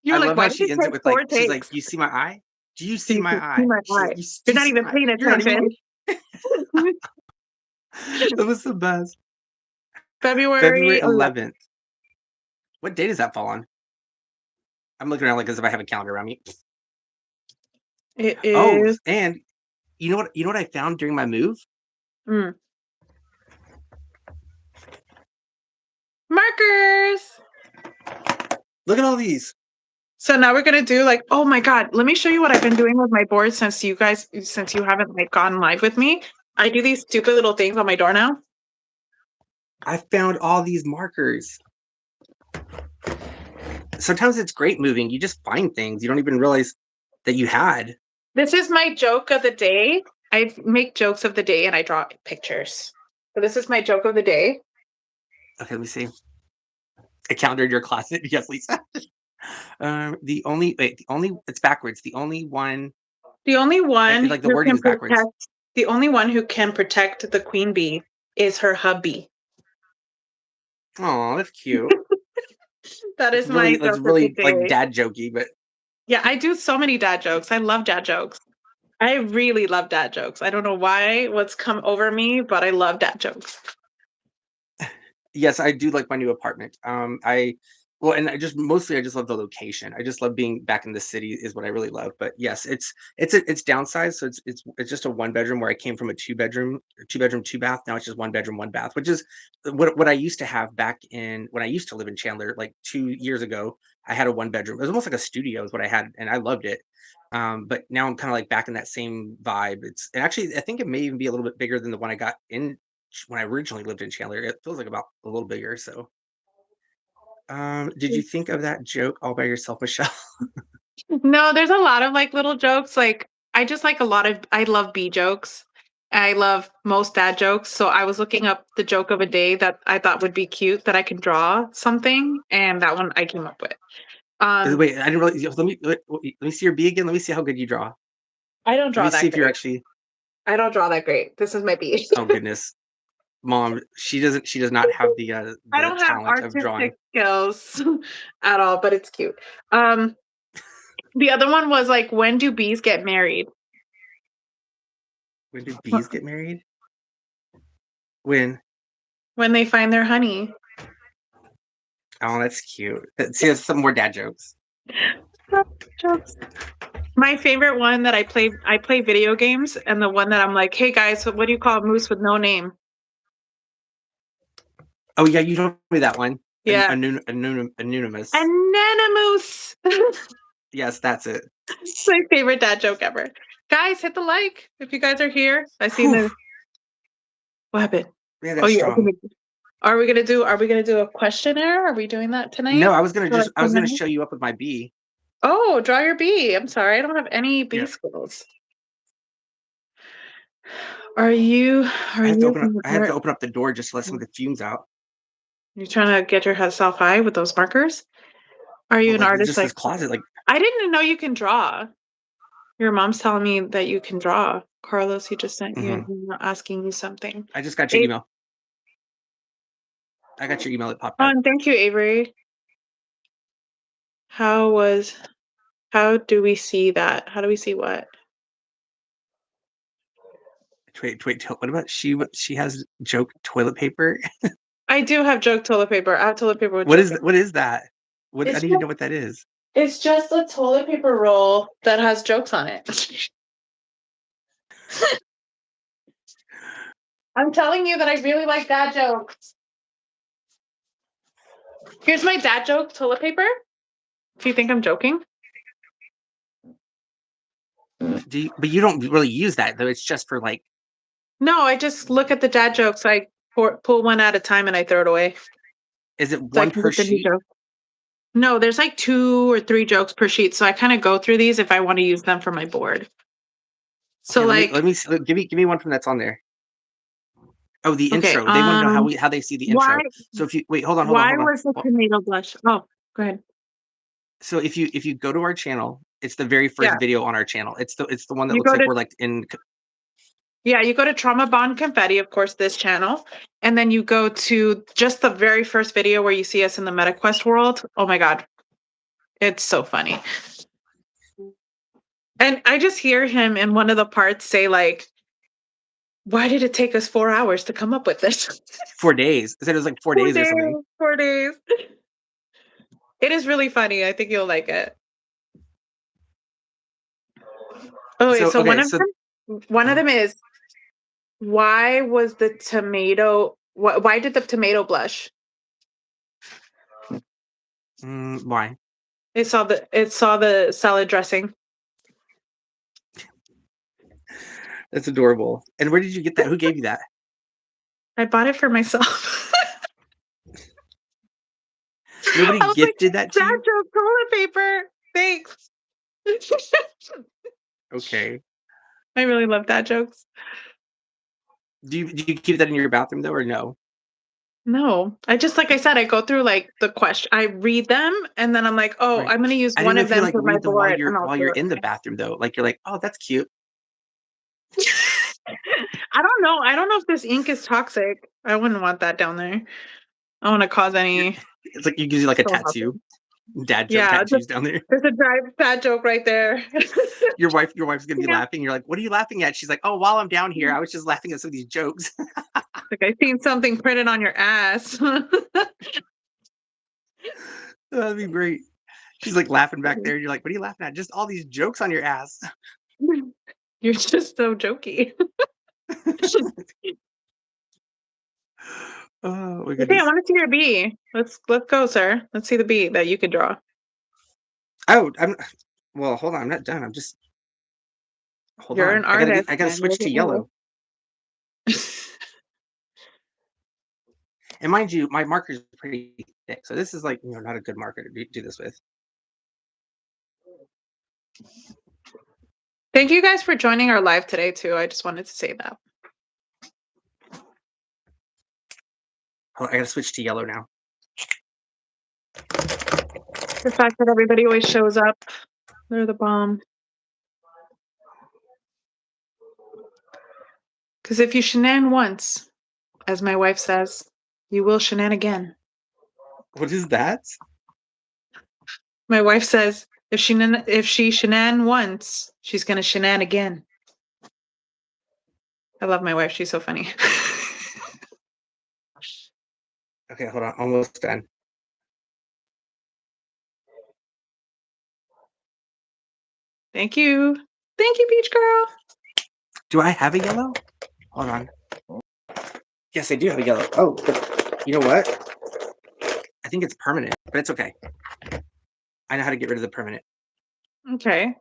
You're I like, love why how did she it ends it take with 4 like, she's like, takes? you see my eye? Do you Do see you my see eye? my She's like, eye? you You're not see even my paying eye? You're not attention. even- That was the best. February 11th. What date does that fall on? I'm looking around like as if I have a calendar around me. It Oh, is. and you know what I found during my move? Markers. Look at all these. So now we're gonna do like, oh my God, let me show you what I've been doing with my board since you haven't like gone live with me. I do these stupid little things on my door now. I found all these markers. Sometimes it's great moving. You just find things you don't even realize that you had. This is my joke of the day. I make jokes of the day and I draw pictures. So this is my joke of the day. Okay, let me see. I countered your closet. Yes, Lisa. It's backwards. The only one like the who wording can is backwards. the only one who can protect the queen bee is her hubby. Oh, that's cute. That is my joke that's of really the day. like dad jokey, but yeah, I do so many dad jokes. I love dad jokes. I really love dad jokes. I don't know what's come over me, but I love dad jokes. yes, I do like my new apartment. Well, and I just love the location. I just love being back in the city is what I really love. But yes, it's downsized, so it's just a one bedroom where I came from a two bedroom, two bath. Now it's just one bedroom, one bath, which is what I used to have back in when I used to live in Chandler like 2 years ago. I had a one bedroom. It was almost like a studio is what I had, and I loved it. But now I'm kind of like back in that same vibe. And actually I think it may even be a little bit bigger than the one I got in when I originally lived in Chandler. It feels like about a little bigger. So did you think of that joke all by yourself, Michelle? No, there's a lot of like little jokes. Like I just like a lot of I love B jokes. I love most dad jokes. So I was looking up the joke of a day that I thought would be cute that I can draw something, and that one I came up with. Um, Wait, I didn't really. Let me see your B again. Let me see how good you draw. I don't Let draw me see that if you're great. actually. I don't draw that great. This is my B. Oh goodness, Mom, she doesn't. She does not have I the don't have talent of drawing. artistic skills at all, but it's cute. Um, the other one was like, when do bees get married? When do bees get married? When? When they find their honey. Oh, that's cute. See, that's some more dad jokes. Jokes. My favorite one that I play video games, and the one that I'm like, hey guys, so what do you call a moose with no name? Oh yeah, you told me that one. Yeah. Anonymous. Anemoose. Yes, that's it. It's my favorite dad joke ever. Guys, hit the like if you guys are here. I see Whew, the what happened? man, Oh that's yeah. strong. Are we gonna do a questionnaire? Are we doing that No, tonight? For like I was 10 gonna minutes? show you up with my B. Oh, draw your bee. I'm sorry, I don't have any bee Yeah, skills. Are you are you I have to open up the door just to let some of the fumes out. you trying to get yourself high with those markers? Are you Well, an like artist just like this closet, like I didn't know you can draw. Your mom's telling me that you can draw. Carlos, he just sent you an mhm. email asking you something. I just got your A- email. I got your email that popped oh, up. and thank you, Avery. How was how do we see that? How do we see what? Wait, what about she has joke toilet paper? I do have joke toilet paper. I have toilet paper with joke. What is that? What I It's need to just know what that is. it's just a toilet paper roll that has jokes on it. I'm telling you that I really like dad jokes. Here's my dad joke toilet paper. If you think I'm joking. But you don't really use that though. It's just for like, No, I just look at the dad jokes. I pull one at a time and I throw it away. is it So I one can per get the new sheet? joke. No, there's like 2 or 3 jokes per sheet. So I kind of go through these if I want to use them for my board. So Okay, like, let me see, give me one from that's on there. Oh, the okay, intro. They want to know how they see the why intro. So if you wait, why hold on. was the tomato blush? Oh, go ahead. So if you go to our channel, it's the very Yeah, first video on our channel. It's the one that you looks go like to we're like in. you go to Trauma Bond Confetti, of course, this channel, and then you go to just the very first video where you see us in the MetaQuest world. Oh my god, it's so funny. And I just hear him in one of the parts say like, "Why did it take us 4 hours to come up with this?" 4 days. I said it was like 4 days or something. 4 days. It is really funny. I think you'll like it. Oh, wait, So so okay, so one of uh, them is why was the tomato why did the tomato blush? why? It saw the salad dressing. That's adorable. And where did you get that? Who gave you that? I bought it for myself. Nobody I was like, gifted that to dad you? joke toilet paper. Thanks. Okay. I really love dad jokes. Do you keep that in your bathroom though, or no? No, I just like I said, I go through like the question. I read them and then I'm like, oh, Right. I'm gonna use I didn't one know of if you them like for my read them board, and I'll while you're do in the it. bathroom though. Like you're like, oh, that's cute. I don't know. I don't know if this ink is toxic. I wouldn't want that down there. I don't want to cause You're, any it's like you gives you like a so happen. tattoo, dad joke Yeah, tattoos down there. there's a dad joke right there. Your wife's gonna be Yeah. laughing. You're like, what are you laughing at? She's like, oh, while I'm down here, I was just laughing at some of these jokes. Like I seen something printed on your ass. That'd be great. She's like laughing back there. You're like, what are you laughing at? Just all these jokes on your ass. You're just so jokey. Oh my Okay, I goodness. want to see your bee. Let's go, sir. Let's see the bee that you could draw. Oh, well, hold on. I'm not done. I'm just, hold You're an on. artist, I gotta man. Look switch to at you. yellow. And mind you, my marker is pretty thick. So this is like, not a good marker to do this with. Thank you guys for joining our live today too. I just wanted to say that. Oh, I gotta switch to yellow now. The fact that everybody always shows up. They're the bomb. Because if you shenan once, as my wife says, you will shenan again. What is that? My wife says if she shenan once, she's gonna shenan again. I love my wife. She's so funny. Okay, hold on. Almost done. Thank you. Thank you, Beach Girl. Do I have a yellow? Hold on. Yes, I do have a yellow. Oh, but you know what? I think it's permanent, but it's okay. I know how to get rid of the permanent. Okay.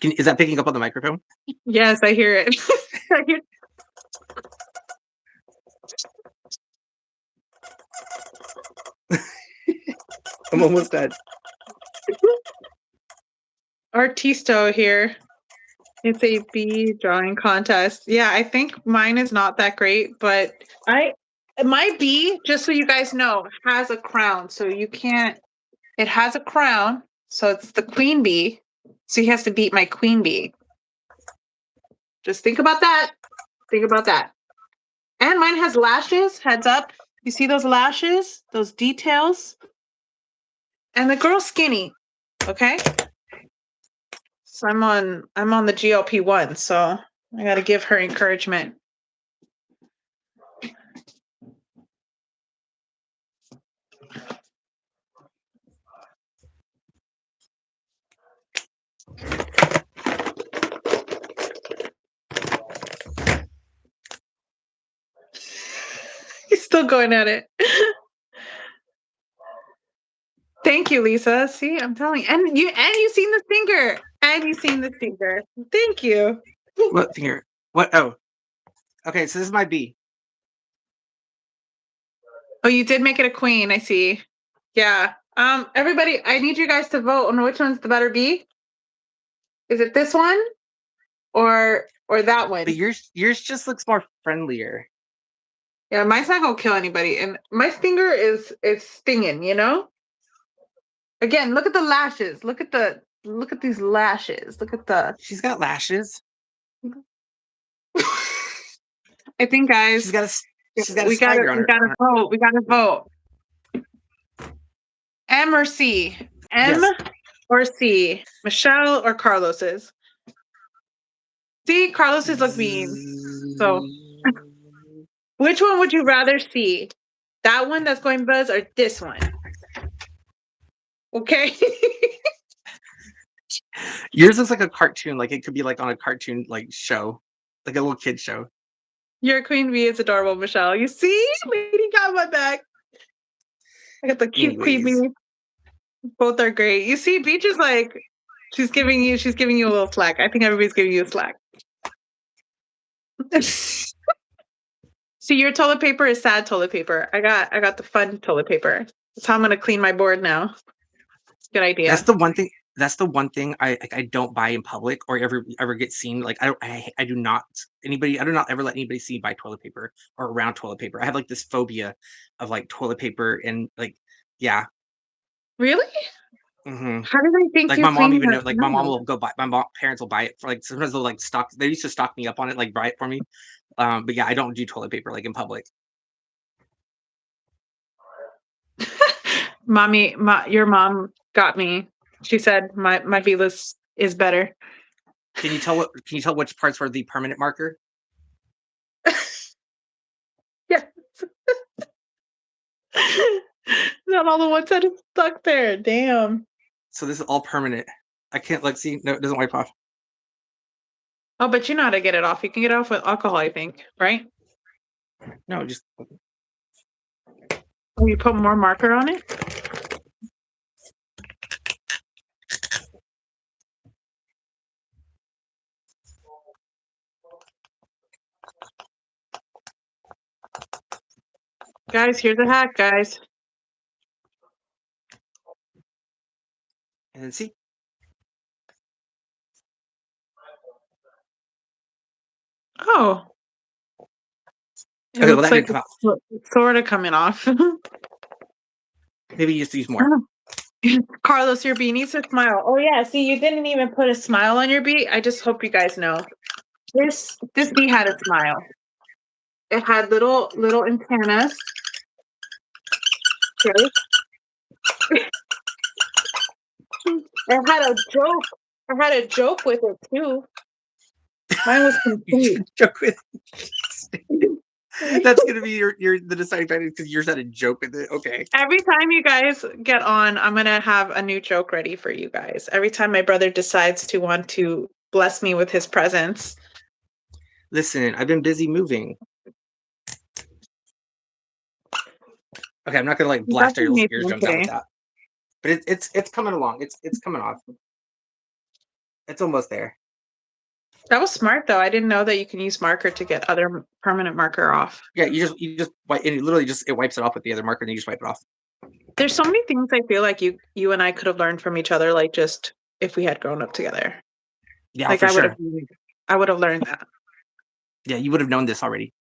Is that picking up on the microphone? Yes, I hear it. I hear- I'm almost done. Artisto here. It's a bee drawing contest. Yeah, I think mine is not that great, but my bee, just so you guys know, has a crown. So you can't, it has a crown. So it's the queen bee. So he has to beat my queen bee. Just think about that. Think about that. And mine has lashes, heads up. You see those lashes, those details? And the girl's skinny. Okay? So I'm on the GLP-1, so I got to give her encouragement. He's still going at it. Thank you, Lisa. See, I'm telling you. And you seen the finger. And you seen the finger. Thank you. What finger? What? Oh. Okay, so this is my B. Oh, you did make it a queen, I see. Yeah. Everybody, I need you guys to vote on which one's the better bee. Is it this one or that one? But yours just looks more friendlier. Yeah, mine's not gonna kill anybody. And my finger is stinging, you know? Again, look at the lashes. Look at these lashes. Look at the She's got lashes. I think guys, She's got a spider on we her. gotta vote. We gotta vote. M or C? M Yes. or C? Michelle or Carlos's? See, Carlos's look mean. So which one would you rather see? That one that's going buzz or this one? Okay. Yours looks like a cartoon. Like it could be like on a cartoon like show, like a little kid show. Your queen bee is adorable, Michelle. You see? Lady got my back. I got the cute queen Anyways, bee. Both are great. You see, Beach is like she's giving you a little slack. I think everybody's giving you a slack. See, your toilet paper is sad toilet paper. I got the fun toilet paper. That's how I'm gonna clean my board now. Good idea. that's the one thing. That's the one thing I don't buy in public or ever get seen. Like I do not anybody. I do not ever let anybody see me buy toilet paper or around toilet paper. I have like this phobia of like toilet paper and like yeah. Really? Hmm. How did I think Like you my mom cleaned even her? know. Like my mom No. will go buy. Parents will buy it for like sometimes they'll like stock. They used to stock me up on it, like buy it for me. But yeah, I don't do toilet paper like in public. Your mom got me. She said my bee list is better. Can you tell which parts were the permanent marker? Yeah. Not all the ones that is stuck there. Damn. So this is all permanent. I can't like see. No, it doesn't wipe off. Oh, but you know how to get it off. You can get it off with alcohol, I think, right? No, just Or you put more marker on it. Guys, here's a hack, guys. and then see. Oh, it Okay, well looks that like didn't come out. it's sort of coming off. Maybe you just use more. Carlos, your bee needs to smile. Oh yeah, see, you didn't even put a smile on your bee. I just hope you guys know this bee had a smile. It had little antennas. Okay. It had a joke. I had a joke with it too. Mine was You complete. joke with. That's gonna be your the deciding factor because yours had a joke with it. Okay. Every time you guys get on, I'm gonna have a new joke ready for you guys. Every time my brother decides to want to bless me with his presence. Listen, I've been busy moving. Okay, I'm not gonna like You blast your definitely need one eardrums out with today. that. But it's coming along. It's coming off. It's almost there. That was smart though. I didn't know that you can use marker to get other permanent marker off. Yeah, you just wipe and it literally just it wipes it off with the other marker and you just wipe it off. There's so many things I feel like you and I could have learned from each other, like just if we had grown up together. Yeah, Like for sure. I would have learned that. Yeah, you would have known this already.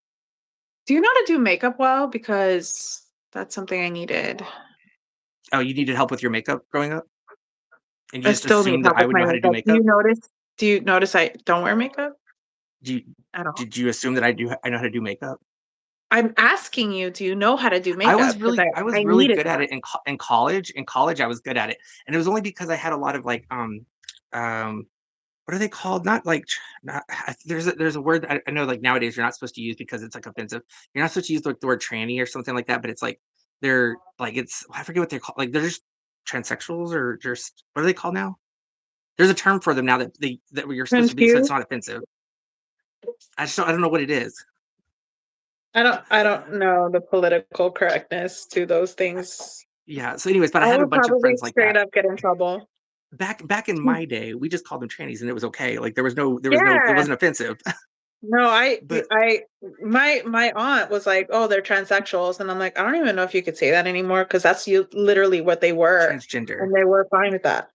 Do you know how to do makeup well? Because that's something I needed. Oh, you needed help with your makeup growing up? And you I just still need assumed that help I with would my know how to do makeup. makeup? Do you notice I don't wear makeup Do you, at all? did you assume that I know how to do makeup? I'm asking you, do you know how to do I makeup? was Because really I was I really needed good at that. it in college. In college, I was good at it, and it was only because I had a lot of like what are they called? Not like not there's a word I know like nowadays you're not supposed to use because it's like offensive. You're not supposed to use like the word tranny or something like that, but it's like they're like it's I forget what they're called. Like they're just transsexuals or just what are they called now? There's a term for them now that you're supposed to be so it's Confused? not offensive. I don't know what it is. I don't know the political correctness to those things. Yeah. So, anyways, but I I had a would bunch of probably friends like straight that. up get in trouble. Back in Hmm. my day, we just called them trannies and it was okay. Like there was no it Yeah. wasn't offensive. No, But my aunt was like, "Oh, they're transsexuals," and I'm like, "I don't even know if you could say that anymore because that's you literally what they were, transgender. and they were fine with that."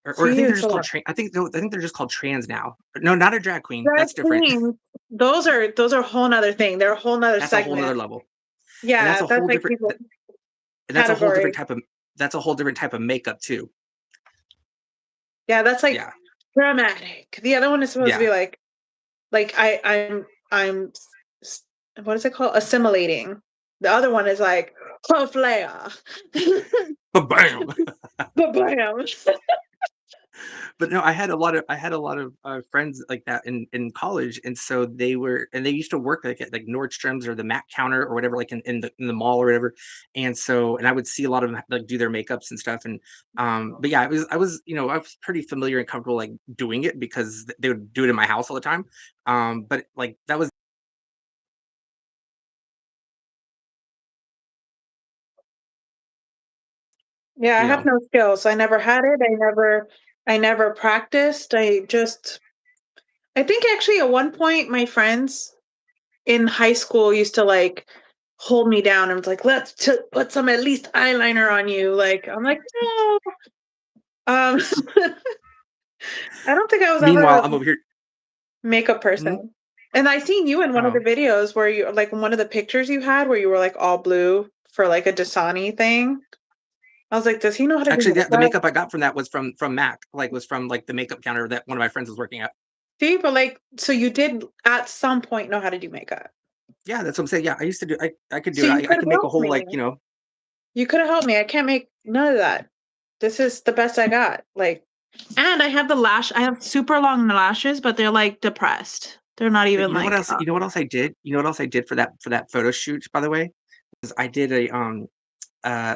Or I See, think they're it's just a called lot. I think they're just called trans now. No, not a drag queen. Drag That's different. queens, those are a whole nother thing. They're a whole nother That's a whole nother segment. level. And that's Yeah, a that's whole like different people and category. that's a whole different type of makeup too. Yeah, that's like Yeah. dramatic. The other one is supposed to Yeah. be like I'm what is it called? Assimilating. The other one is like, oh, flare. But bam. Bam. But no, I had a lot of friends like that in college, and so they used to work like at like Nordstrom's or the Mac counter or whatever, like in the mall or whatever. And so, and I would see a lot of them like do their makeups and stuff. And but yeah, I was I was pretty familiar and comfortable like doing it because they would do it in my house all the time. But like that was Yeah, I you have know no skills. I never had it. I never practiced. I think actually at one point my friends in high school used to like hold me down and was like, put some at least eyeliner on you. Like I'm like, no. Um I don't think I was ever meanwhile a I'm over here. makeup Mhm. person. And I seen you in one of the Oh, videos where you like one of the pictures you had where you were like all blue for like a Dasani thing. I was like, does he know how to do actually, the makeup? makeup I got from that was from Mac, like was from like the makeup counter that one of my friends was working at. See, but like, so you did at some point know how to do makeup. Yeah, that's what I'm saying. Yeah, I used to do. I could do So it. you I could could have make a helped whole me. like You could have helped me. I can't make none of that. This is the best I got. Like, And I have super long lashes, but they're like depressed. They're not even You know what like else? You know what else I did? You know what else I did for that photo shoot, by the way? Is I did a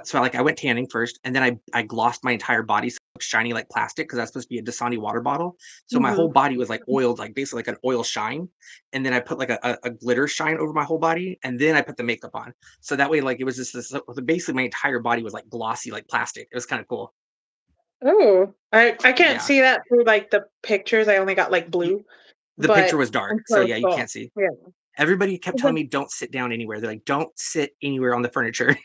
so like I went tanning first, and then I glossed my entire body so it looked shiny like plastic because that's supposed to be a Dasani water bottle. So my whole Mhm. body was like oiled, like basically like an oil shine. And then I put like a glitter shine over my whole body, and then I put the makeup on. So that way, like it was just this basically my entire body was like glossy like plastic. It was kind of cool. Oh, I can't Yeah. see that through like the pictures. I only got like Y- blue, The picture but was dark. I'm So sure it's yeah, you cool. can't see. Yeah. Everybody kept telling But me don't sit down anywhere. They're like, don't sit anywhere on the furniture.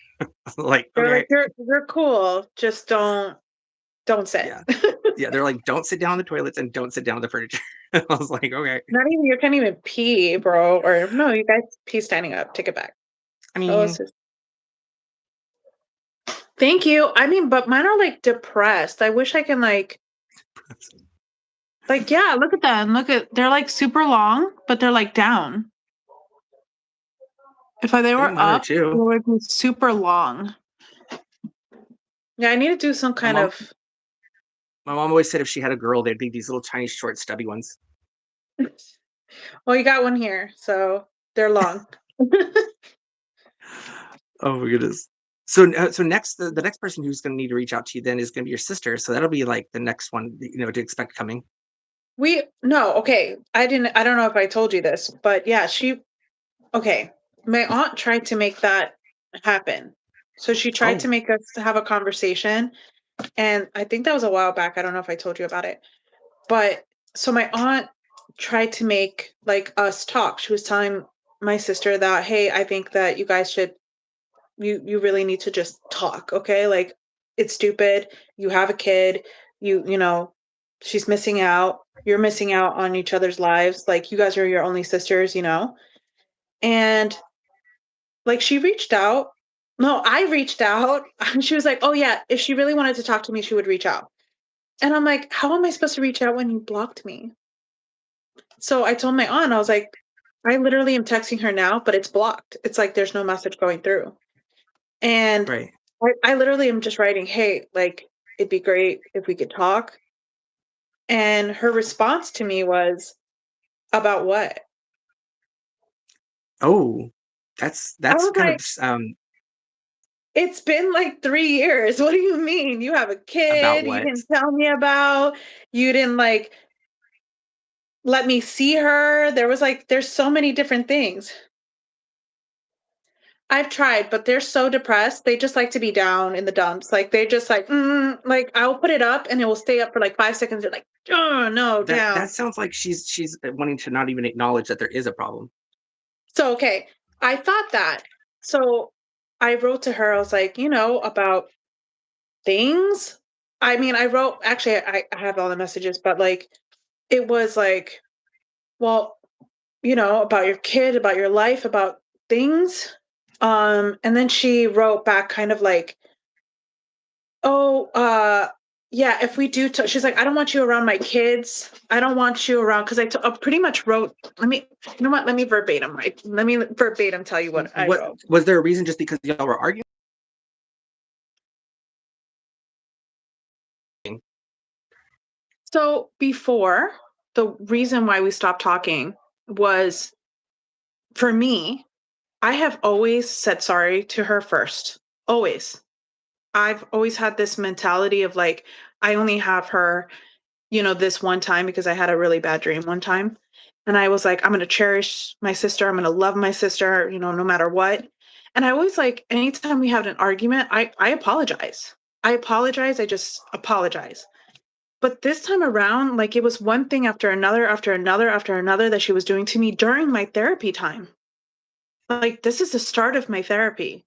Like, they're like, okay. you're cool. Just don't sit. Yeah. Yeah. They're like, don't sit down on the toilets and don't sit down on the furniture. I was like, okay. Not even you can't even pee, bro. Or no, you guys pee standing up. Take it back. I Oh, mean, thank you. I mean, but mine are like depressed. I wish I can like yeah, look at them. Look at they're like super long, but they're like down. If they I think were mine are up, they too. would be super long. Yeah, I need to do some My kind mom, of my mom always said if she had a girl, they'd be these little tiny, short, stubby ones. well, you got one here, so they're long. Oh my goodness. So, so next, the next person who's going to need to reach out to you then is going to be your sister. So that'll be like the next one, to expect coming. We no, okay. I don't know if I told you this, but yeah, okay. My aunt tried to make that happen. So she tried to Oh, make us have a conversation, and I think that was a while back. I don't know if I told you about it. But so my aunt tried to make like us talk. She was telling my sister that, "Hey, I think that you guys should you really need to just talk, okay? Like it's stupid. You have a kid. You know, she's missing out. You're missing out on each other's lives. Like you guys are your only sisters. And like she reached out. No, I reached out. And she was like, "Oh yeah, if she really wanted to talk to me, she would reach out." And I'm like, "How am I supposed to reach out when you blocked me?" So I told my aunt, I was like, "I literally am texting her now, but it's blocked. It's like there's no message going through." And right. I literally am just writing, "Hey, like, it'd be great if we could talk." And her response to me was, "About what?" Oh, I that's was kind of like, "It's been like 3 years. What do you mean? You have a about kid you what? didn't tell me about. You didn't, like, let me see her." There's so many different things. I've tried, but they're so depressed. They just like to be down in the dumps. Like, they just like, I'll put it up and it will stay up for like 5 seconds. They're like, "Oh, no, That down." sounds like she's wanting to not even acknowledge that there is a problem. So, okay, I thought that. So I wrote to her, I was like, about things. I mean, I wrote, actually, I have all the messages, but like, it was like, well, about your kid, about your life, about things. And then she wrote back kind of like, "Oh, yeah, if we do," she's like, "I don't want you around my kids. I don't want you around," because I pretty much wrote. You know what? Let me verbatim, right? Let me verbatim tell you what I What wrote. was there a reason just because y'all were arguing? So before, the reason why we stopped talking was, for me, I have always said sorry to her first. Always. I've always had this mentality of like, I only have her, this one time because I had a really bad dream one time. And I was like, I'm going to cherish my sister. I'm going to love my sister, no matter what. And I always like, anytime we had an argument, I apologize. I apologize. I just apologize. But this time around, like it was one thing after another, after another, after another that she was doing to me during my therapy time. Like, this is the start of my therapy.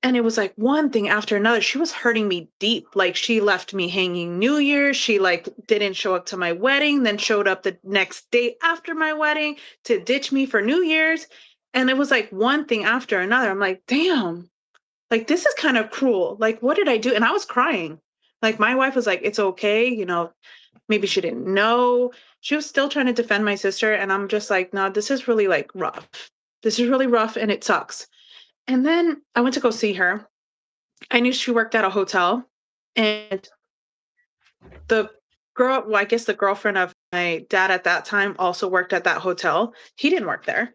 And it was like one thing after another. She was hurting me deep. Like, she left me hanging New Year's. She like didn't show up to my wedding, then showed up the next day after my wedding to ditch me for New Year's. And it was like one thing after another. I'm like, damn, like this is kind of cruel. Like, what did I do? And I was crying. Like, my wife was like, "It's okay, maybe she didn't know." She was still trying to defend my sister. And I'm just like, "No, this is really like rough. This is really rough and it sucks." And then I went to go see her. I knew she worked at a hotel, and the well, I guess the girlfriend of my dad at that time also worked at that hotel. He didn't work there.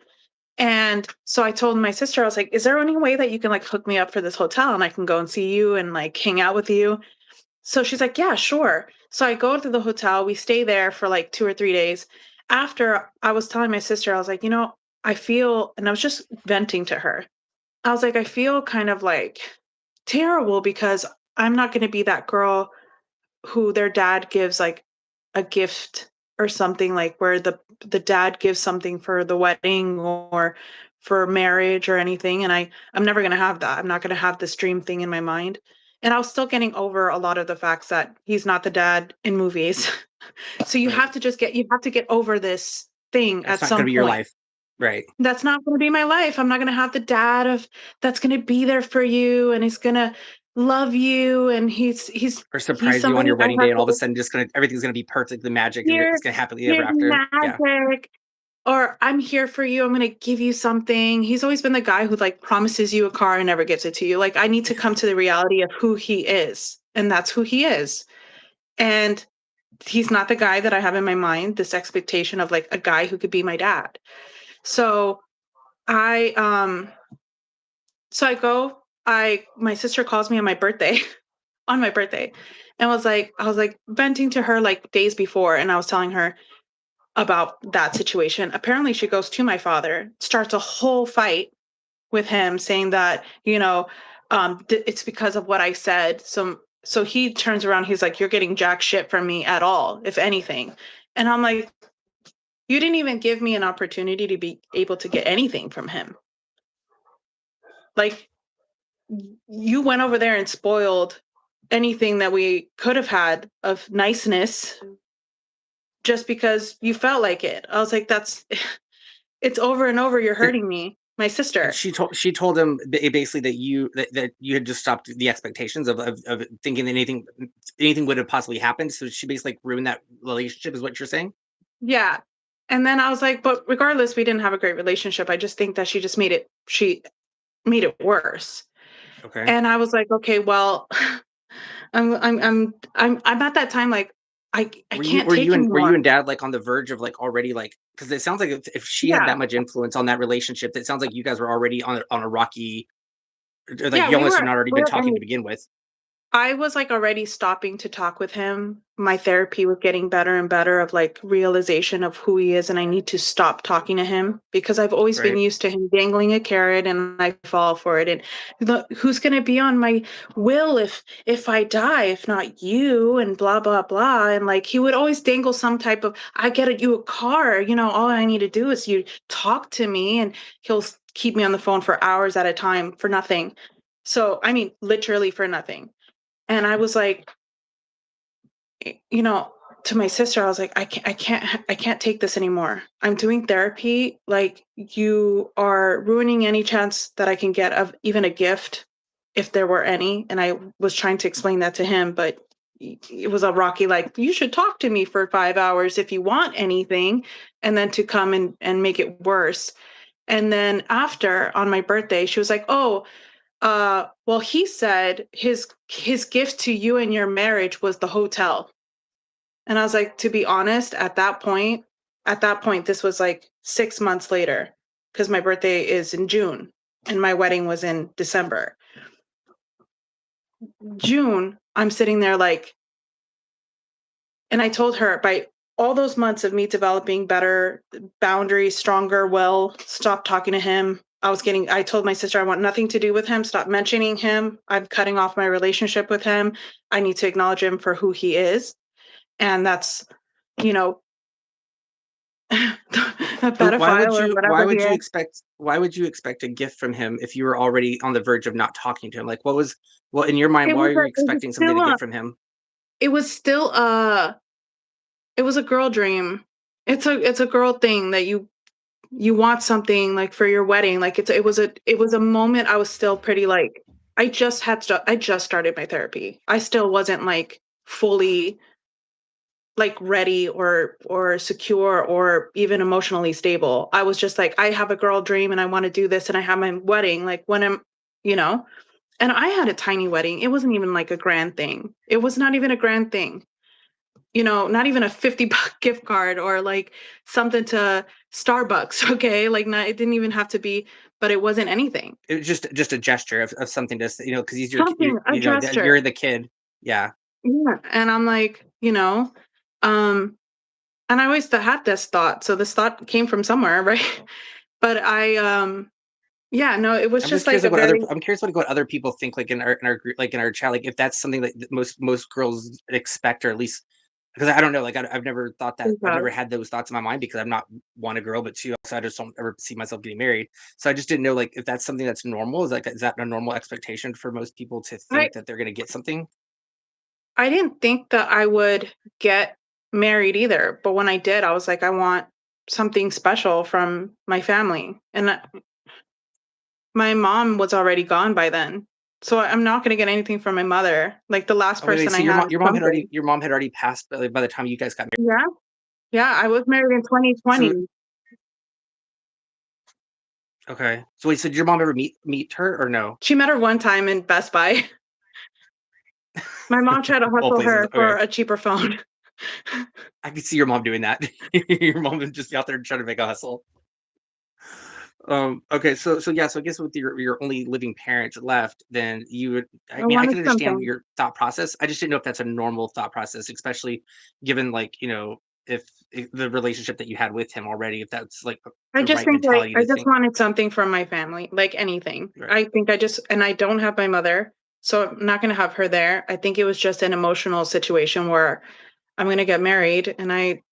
And so I told my sister, I was like, is there any way that you can like hook me up for this hotel and I can go and see you and like hang out with you? So she's like, yeah, sure. So I go to the hotel. We stay there for like 2 or 3 days. After I was telling my sister, I was like, I feel, and I was just venting to her. I was like, I feel kind of like terrible because I'm not going to be that girl who their dad gives like a gift or something, like where the dad gives something for the wedding or for marriage or anything, and I'm never going to have that. I'm not going to have this dream thing in my mind. And I was still getting over a lot of the facts that he's not the dad in movies. So Right. you have to get over this thing That's at not going some to be your point. life. Right. That's not going to be my life. I'm not going to have the dad of that's going to be there for you and he's going to love you, and Or he's surprise you on somebody your I wedding day, have and all of a to sudden, everything's gonna be perfect, the magic, and hear it's gonna happily ever hear after. Yeah. magic, or I'm here for you. I'm going to give you something. He's always been the guy who like promises you a car and never gives it to you. Like I need to come to the reality of who he is, and that's who he is. And he's not the guy that I have in my mind, this expectation of like a guy who could be my dad. So I so I go, my sister calls me on my birthday, on my birthday, and I was like venting to her like days before, and I was telling her about that situation. Apparently she goes to my father, starts a whole fight with him saying that, it's because of what I said. So he turns around, he's like, you're getting jack shit from me at all, if anything. And I'm like, you didn't even give me an opportunity to be able to get anything from him. Like you went over there and spoiled anything that we could have had of niceness just because you felt like it. I was like, that's it's over and over. You're And hurting me, my sister. she told him basically that you had just stopped the expectations of thinking that anything would have possibly happened. So she basically like ruined that relationship, is what you're saying? Yeah. And then I was like, but regardless, we didn't have a great relationship. I just think that she made it worse. Okay. And I was like, okay, well, I'm at that time like I Were you can't were you take and were you anymore. and dad like on the verge of like already like, because it sounds like if she had Yeah. that much influence on that relationship, it sounds like you guys were already on a rocky, or like Yeah, you almost had already we been were talking to begin with. I was like already stopping to talk with him. My therapy was getting better and better of like realization of who he is, and I need to stop talking to him because I've always been Right. used to him dangling a carrot and I fall for it. And who's going to be on my will if I die, if not you, and blah blah blah. And like he would always dangle some type of I get you a car, all I need to do is you talk to me, and he'll keep me on the phone for hours at a time for nothing. So, I mean, literally for nothing. And I was like, you know, to my sister, I was like, I can't take this anymore. I'm doing therapy. Like, you are ruining any chance that I can get of even a gift, if there were any. And I was trying to explain that to him, but it was a rocky, like, you should talk to me for 5 hours if you want anything, and then to come and make it worse. And then after on my birthday, she was like, oh, well, he said his gift to you and your marriage was the hotel. And I was like, to be honest, at that point, this was like 6 months later, because my birthday is in June and my wedding was in December. June, I'm sitting there like, and I told her by all those months of me developing better boundaries, stronger will, stop talking to him. I told my sister, I want nothing to do with him. Stop mentioning him. I'm cutting off my relationship with him. I need to acknowledge him for who he is. And that's, you know, a But why pedophile would or you whatever he is. why would you expect a gift from him if you were already on the verge of not talking to him? Like what in your mind, why are you It was expecting something still to get from him? it was still it was a girl dream. It's a girl thing that you want something like for your wedding. Like it was a moment I was still pretty like I just started my therapy. I still wasn't like fully like ready or secure or even emotionally stable. I was just like I have a girl dream and I want to do this and I have my wedding like when I'm, you know, and I had a tiny wedding. It wasn't even like a grand thing. It was not even a grand thing. not even a 50 buck gift card or like something to Starbucks. Okay. Like, not, it didn't even have to be, but it wasn't anything. It was just a gesture of something to because he's Something, a that gesture. you're the kid. Yeah. Yeah. And I'm like, um, and I always had this thought. So this thought came from somewhere, right? But yeah, no, it was I'm just just curious like a like what other very, I'm curious what other people think like in our group like in our chat like if that's something that most girls expect or at least because I don't know like I've never thought that I've never had those thoughts in my mind because I'm not one a girl but two also I just don't ever see myself getting married so I just didn't know like if that's something that's normal is that a normal expectation for most people to I, think that they're gonna get something. I didn't think that I would get married either. But when I did, I was like, I want something special from my family. And my mom was already gone by then. So I'm not going to get anything from my mother. Like the last Oh wait, person I so had was something. your mom had already passed by the time you guys got married. Yeah. Yeah. I was married in So 2020. okay. So wait, so did your mom ever meet her or no? She met her one time in Best Buy. My mom tried to All hustle places. her for Okay. a cheaper phone. I could see your mom doing that. Your mom would just be out there trying to make a hustle. Okay, so yeah, so I guess with your only living parent left, then you would I I mean, I wanted can understand something. your thought process. I just didn't know if that's a normal thought process, especially given like, if the relationship that you had with him already, if that's like I the just right think like mentality I to just think. wanted something from my family, like anything. Right. I think and I don't have my mother, so I'm not gonna have her there. I think it was just an emotional situation where I'm gonna get married and I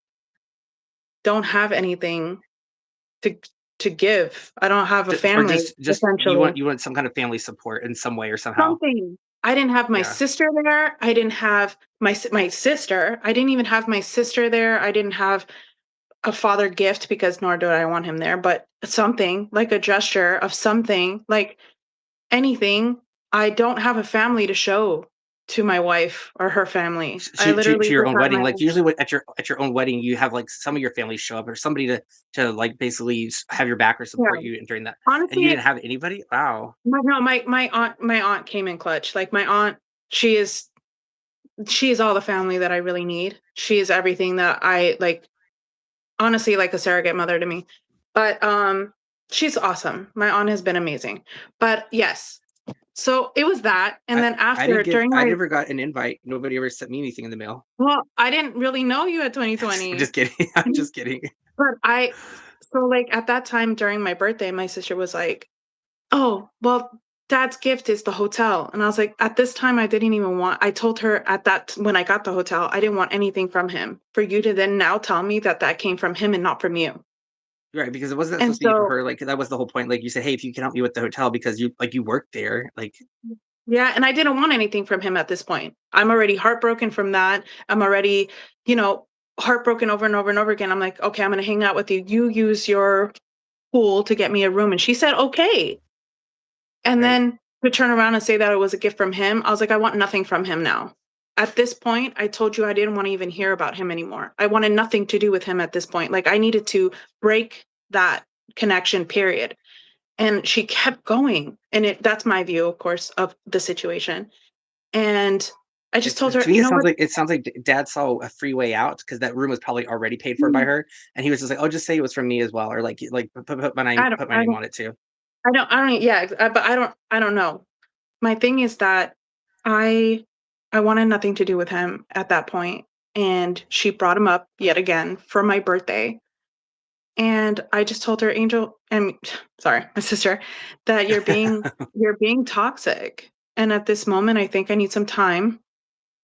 don't have anything to to give. I don't have a Or family just essentially. you want some kind of family support in some way or somehow. Something. I didn't have my Yeah. sister there. I didn't have my sister. I didn't even have my sister there. I didn't have a father gift because nor do I want him there, but something like a gesture of something like anything. I don't have a family to show to my wife or her family. I literally To your just own have wedding, my like usually at your own wedding, you have like some of your family show up or somebody to like basically have your back or support yeah. you and during that. And you Honestly, didn't have anybody? Wow. no, my aunt came in clutch. Like my aunt, she is she is all the family that I really need. She is everything that I like, honestly, like a surrogate mother to me. But she's awesome. My aunt has been amazing. But yes. So it was that. And then after during I my never got an invite. Nobody ever sent me anything in the mail. well, I didn't really know you at I'm 2020. just kidding. I'm just kidding. But like at that time during my birthday, my sister was like, "Oh, well, dad's gift is the hotel." And I was like, at this time, I didn't even want, I told her at that, when I got the hotel, I didn't want anything from him. For you to then now tell me that that came from him and not from you. Right, because it wasn't And supposed to be for so, her. Like that was the whole point. Like you said, hey, if you can help me with the hotel because you work there. Like yeah, and I didn't want anything from him at this point. I'm already heartbroken from that. I'm already, you know, heartbroken over and over and over again. I'm like, okay, I'm going to hang out with you. You use your pool to get me a room. And she said, okay. And right. then to turn around and say that it was a gift from him, I was like, I want nothing from him now. At this point, I told you I didn't want to even hear about him anymore. I wanted nothing to do with him at this point. Like I needed to break that connection, period. And she kept going. And that's my view, of course, of the situation. And I just told her, To me, you know what? it sounds like Dad saw a free way out because that room was probably already paid for by Mm, her, and he was just like, "Oh, just say it was from me as well," or like I don't, put my I name don't, on it too. I don't, yeah, but I don't know. My thing is that I I wanted nothing to do with him at that point, and she brought him up yet again for my birthday, and I just told her, Angel, and sorry, my sister, that you're being toxic. And at this moment, I think I need some time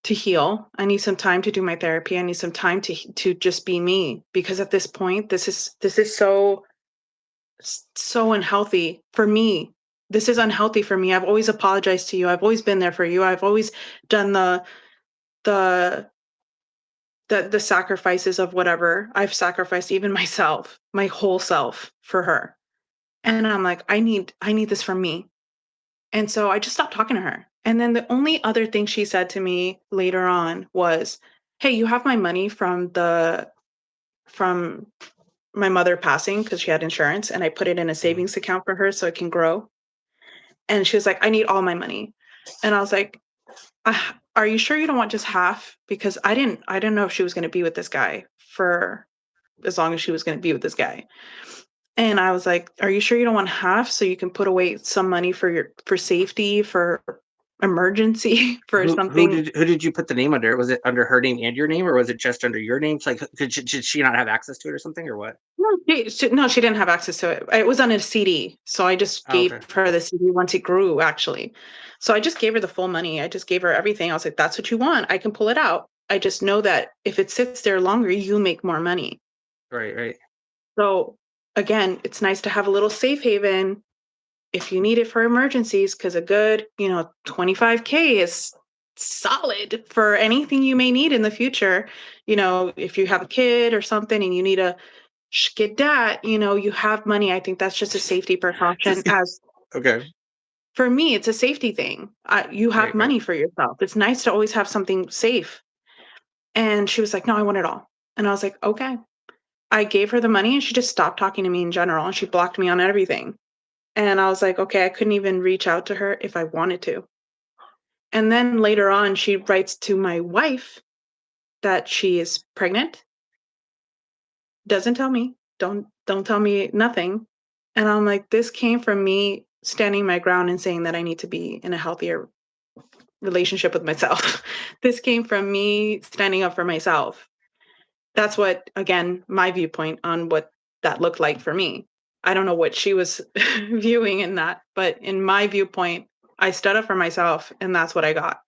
to heal. I need some time to do my therapy. I need some time to just be me because at this point, this is so unhealthy for me. This is unhealthy for me. I've always apologized to you. I've always been there for you. I've always done the the sacrifices of whatever. I've sacrificed even myself, my whole self for her. And I'm like, I need this for me. And so I just stopped talking to her. And then the only other thing she said to me later on was, "Hey, you have my money from my mother passing because she had insurance and I put it in a Mhm. savings account for her so it can grow." And she was like, "I need all my money." And I was like, are you sure you don't want just half? Because I didn't know if she was going to be with this guy for as long as she was going to be with this guy. And I was like, are you sure you don't want half so you can put away some money for safety, for emergency, for something? Who did you put the name under? Was it under her name and your name, or was it just under your name? Like, did she not have access to it or something, or what? No, she didn't have access to it. It was on a CD. So I just Oh, gave okay. her the CD once it grew, actually. So I just gave her the full money. I just gave her everything. I was like, that's what you want. I can pull it out. I just know that if it sits there longer, you make more money. Right, right. So again, it's nice to have a little safe haven if you need it for emergencies, because a good, 25K is solid for anything you may need in the future. If you have a kid or something and you need a get that, you have money. I think that's just a safety precaution. As Okay. for me, it's a safety thing. You have Right, right. money for yourself. It's nice to always have something safe. And she was like, no, I want it all. And I was like, okay. I gave her the money and she just stopped talking to me in general and she blocked me on everything. And I was like, okay, I couldn't even reach out to her if I wanted to. And then later on, she writes to my wife that she is pregnant, doesn't tell me, don't tell me nothing. And I'm like, this came from me standing my ground and saying that I need to be in a healthier relationship with myself. This came from me standing up for myself. That's what, again, my viewpoint on what that looked like for me. I don't know what she was viewing in that, but in my viewpoint, I stood up for myself and that's what I got.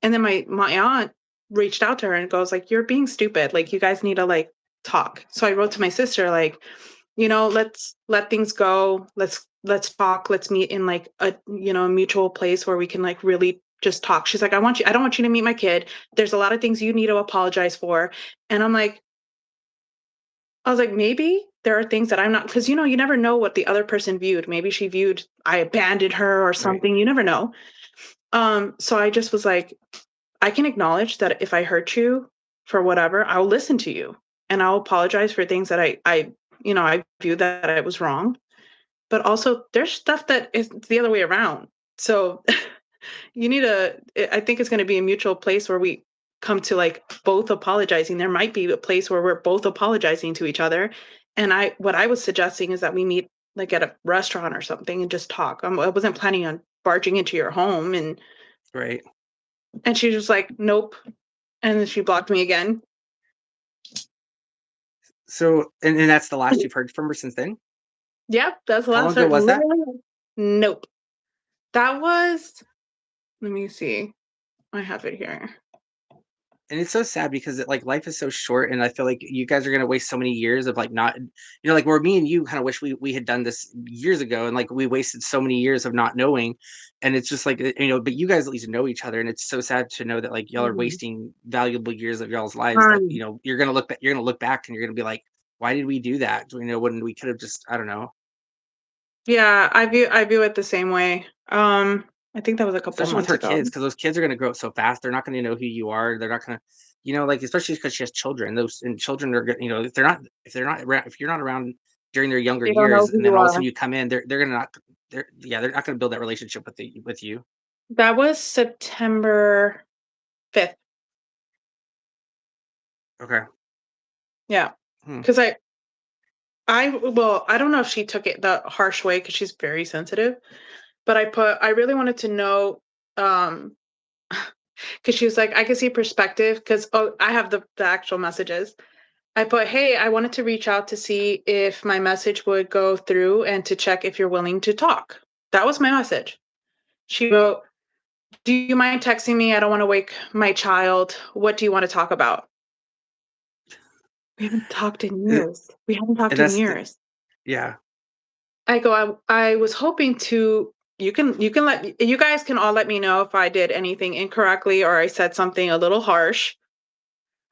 And then my aunt reached out to her and goes like, you're being stupid. Like you guys need to like talk. So I wrote to my sister, like, let's let things go. Let's talk. Let's meet in like a mutual place where we can like really just talk. She's like, I don't want you to meet my kid. There's a lot of things you need to apologize for. And I was like, maybe there are things that I'm not, because you never know what the other person viewed. Maybe she viewed I abandoned her or Right. something. You never know. So I just was like, I can acknowledge that if I hurt you for whatever, I'll listen to you and I'll apologize for things that I view that I was wrong. But also there's stuff that is the other way around. So I think it's going to be a mutual place where we come to like both apologizing. There might be a place where we're both apologizing to each other. And what I was suggesting is that we meet like at a restaurant or something and just talk. I wasn't planning on barging into your home Right. and she was like, nope. And then she blocked me again. So, and that's the last you've heard from her since then? Yep, that's the How long last ago time. was that? Literally. Nope. That was, let me see. I have it here. And it's so sad because like life is so short, and I feel like you guys are gonna waste so many years of like not, like where me and you kind of wish we had done this years ago, and like we wasted so many years of not knowing, and it's just like but you guys at least know each other, and it's so sad to know that like y'all are Mhm. wasting valuable years of y'all's lives that Um, you're gonna look back and you're gonna be like, why did we do that? When we could have just, I don't know. yeah, I view it the same way. I think that was a couple Especially with months her ago. kids, because those kids are gonna grow up so fast, they're not gonna know who you are, they're not gonna, like, especially because she has children, those and children are gonna, if you're not around during their younger They don't know years, who and then you all of a sudden are. you come in, they're gonna not they're not gonna build that relationship with you. That was September 5th. Okay. Yeah. Hmm. Because well, I don't know if she took it the harsh way because she's very sensitive, but I really wanted to know, um, because she was like, I can see perspective because, oh, I have the actual messages. I put, hey, I wanted to reach out to see if my message would go through and to check if you're willing to talk. That was my message. She wrote, do you mind texting me? I don't want to wake my child. What do you want to talk about? We haven't talked in Uh, years. We haven't talked and in that's years. yeah. I go, I was hoping to, you guys can all let me know if I did anything incorrectly or I said something a little harsh.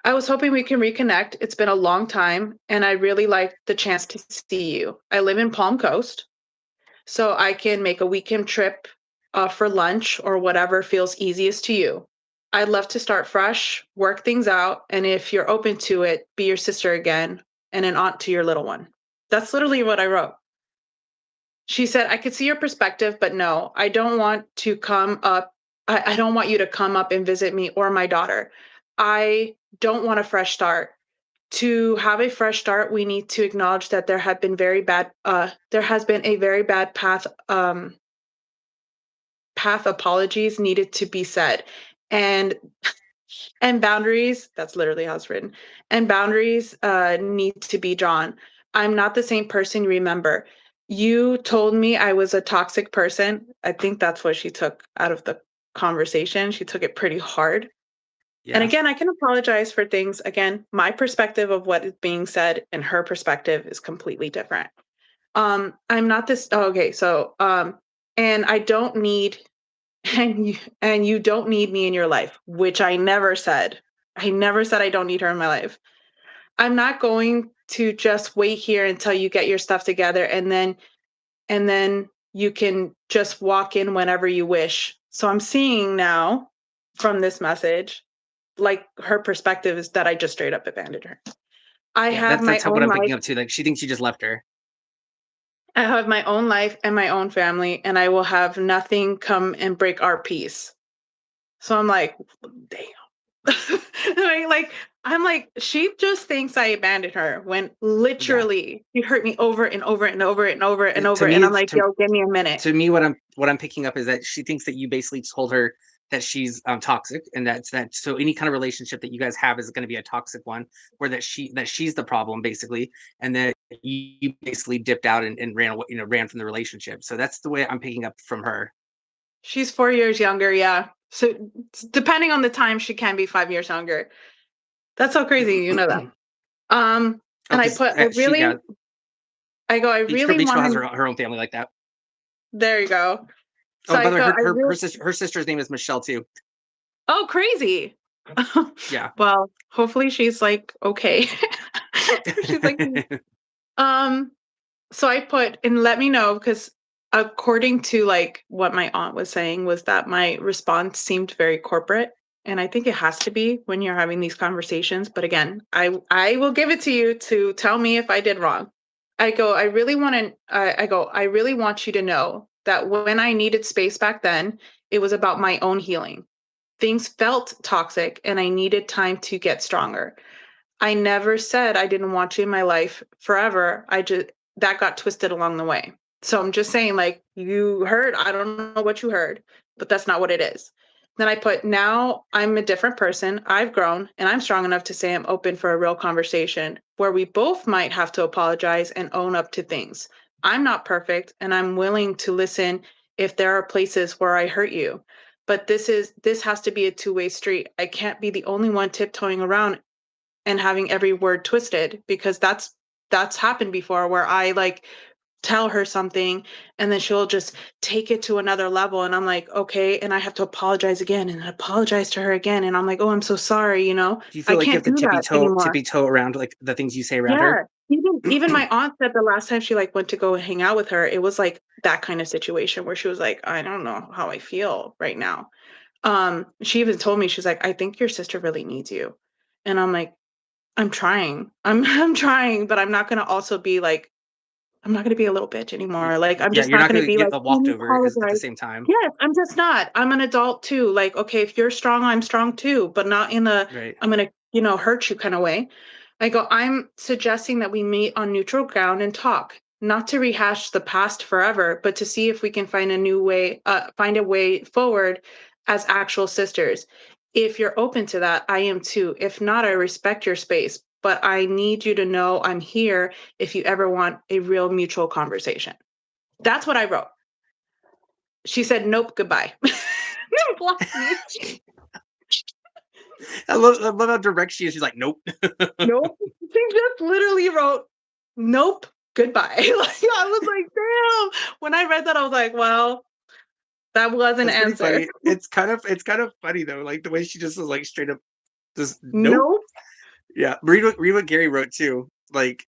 I was hoping we can reconnect. It's been a long time and I really like the chance to see you. I live in Palm Coast, so I can make a weekend trip for lunch or whatever feels easiest to you. I'd love to start fresh, work things out, and if you're open to it, be your sister again and an aunt to your little one. That's literally what I wrote. She said, I could see your perspective, but no, I don't want to come up. I don't want you to come up and visit me or my daughter. I don't want a fresh start. To have a fresh start, we need to acknowledge that there has been a very bad path apologies needed to be said. And boundaries, that's literally how it's written. And boundaries need to be drawn. I'm not the same person, remember. You told me I was a toxic person. I think that's what she took out of the conversation. She took it pretty hard. And Yeah. again, I can apologize for things. Again, my perspective of what is being said and her perspective is completely different. I'm not this okay, so and I don't need and you don't need me in your life, which I never said. I never said I don't need her in my life. I'm not going to just wait here until you get your stuff together and then you can just walk in whenever you wish. So I'm seeing now from this message, like her perspective is that I just straight up abandoned her. I Yeah, have my that's how what own I'm life. picking up too. Like she thinks you just left her. I have my own life and my own family, and I will have nothing come and break our peace. So I'm like, damn. like I'm like, she just thinks I abandoned her when Yeah. literally she hurt me over and over and over and over and To over. me, And I'm it's like, yo, give me a minute. to me what I'm picking up is that she thinks that you basically told her that she's toxic, and that so any kind of relationship that you guys have is going to be a toxic one, or that she's the problem basically, and that you basically dipped out and ran away, ran from the relationship. So that's the way I'm picking up from her. She's 4 years younger, yeah. So depending on the time, she can be 5 years younger. That's so crazy, you know that. Oh, And I because put, yeah, I each girl, really each girl want has to. her own family like that. There you go. So Oh, by I the way, go, her sister's name is Michelle too. oh, crazy. Yeah. Well, hopefully she's like, okay. She's like, um, so I put, and let me know, because according to like what my aunt was saying was that my response seemed very corporate. And I think it has to be when you're having these conversations. But again, I will give it to you to tell me if I did wrong. I go, I really want you to know that when I needed space back then, it was about my own healing. Things felt toxic and I needed time to get stronger. I never said I didn't want you in my life forever. I just that got twisted along the way. So I'm just saying, like, you heard, I don't know what you heard, but that's not what it is. Then I put, now I'm a different person. I've grown and I'm strong enough to say I'm open for a real conversation where we both might have to apologize and own up to things. I'm not perfect and I'm willing to listen if there are places where I hurt you. But this has to be a two-way street. I can't be the only one tiptoeing around and having every word twisted, because that's happened before where I like tell her something and then she'll just take it to another level and I'm like, okay, and I have to apologize again and apologize to her again and I'm like, oh, I'm so sorry, Do you I feel like you can't have to do that anymore. tippy toe around like the things you say around her? Yeah. Even my aunt said the last time she like went to go hang out with her, it was like that kind of situation where she was like, I don't know how I feel right now. She even told me, she's like, I think your sister really needs you. And I'm like, I'm trying. I'm trying, but I'm not gonna also be like, I'm not gonna be a little bitch anymore. Like, I'm Yeah, just you're not not gonna going to be get like, the "Let walked me over at the apologize." same time. Yes, I'm just not. I'm an adult too. Like, okay, if you're strong, I'm strong too, but not in the Right. I'm gonna, hurt you kind of way. I go, I'm suggesting that we meet on neutral ground and talk, not to rehash the past forever, but to see if we can find a way forward as actual sisters. If you're open to that, I am too. If not, I respect your space, but I need you to know I'm here if you ever want a real mutual conversation. That's what I wrote. She said, nope, goodbye. Blocked me. I love how direct she is. She's like, nope. Nope. She just literally wrote, nope, goodbye. Like, I was like, damn. When I read that, I was like, well, that was an That's pretty answer. funny. It's kind of funny though, like the way she just was like straight up just nope. Nope. Yeah. Read what Gary wrote too. Like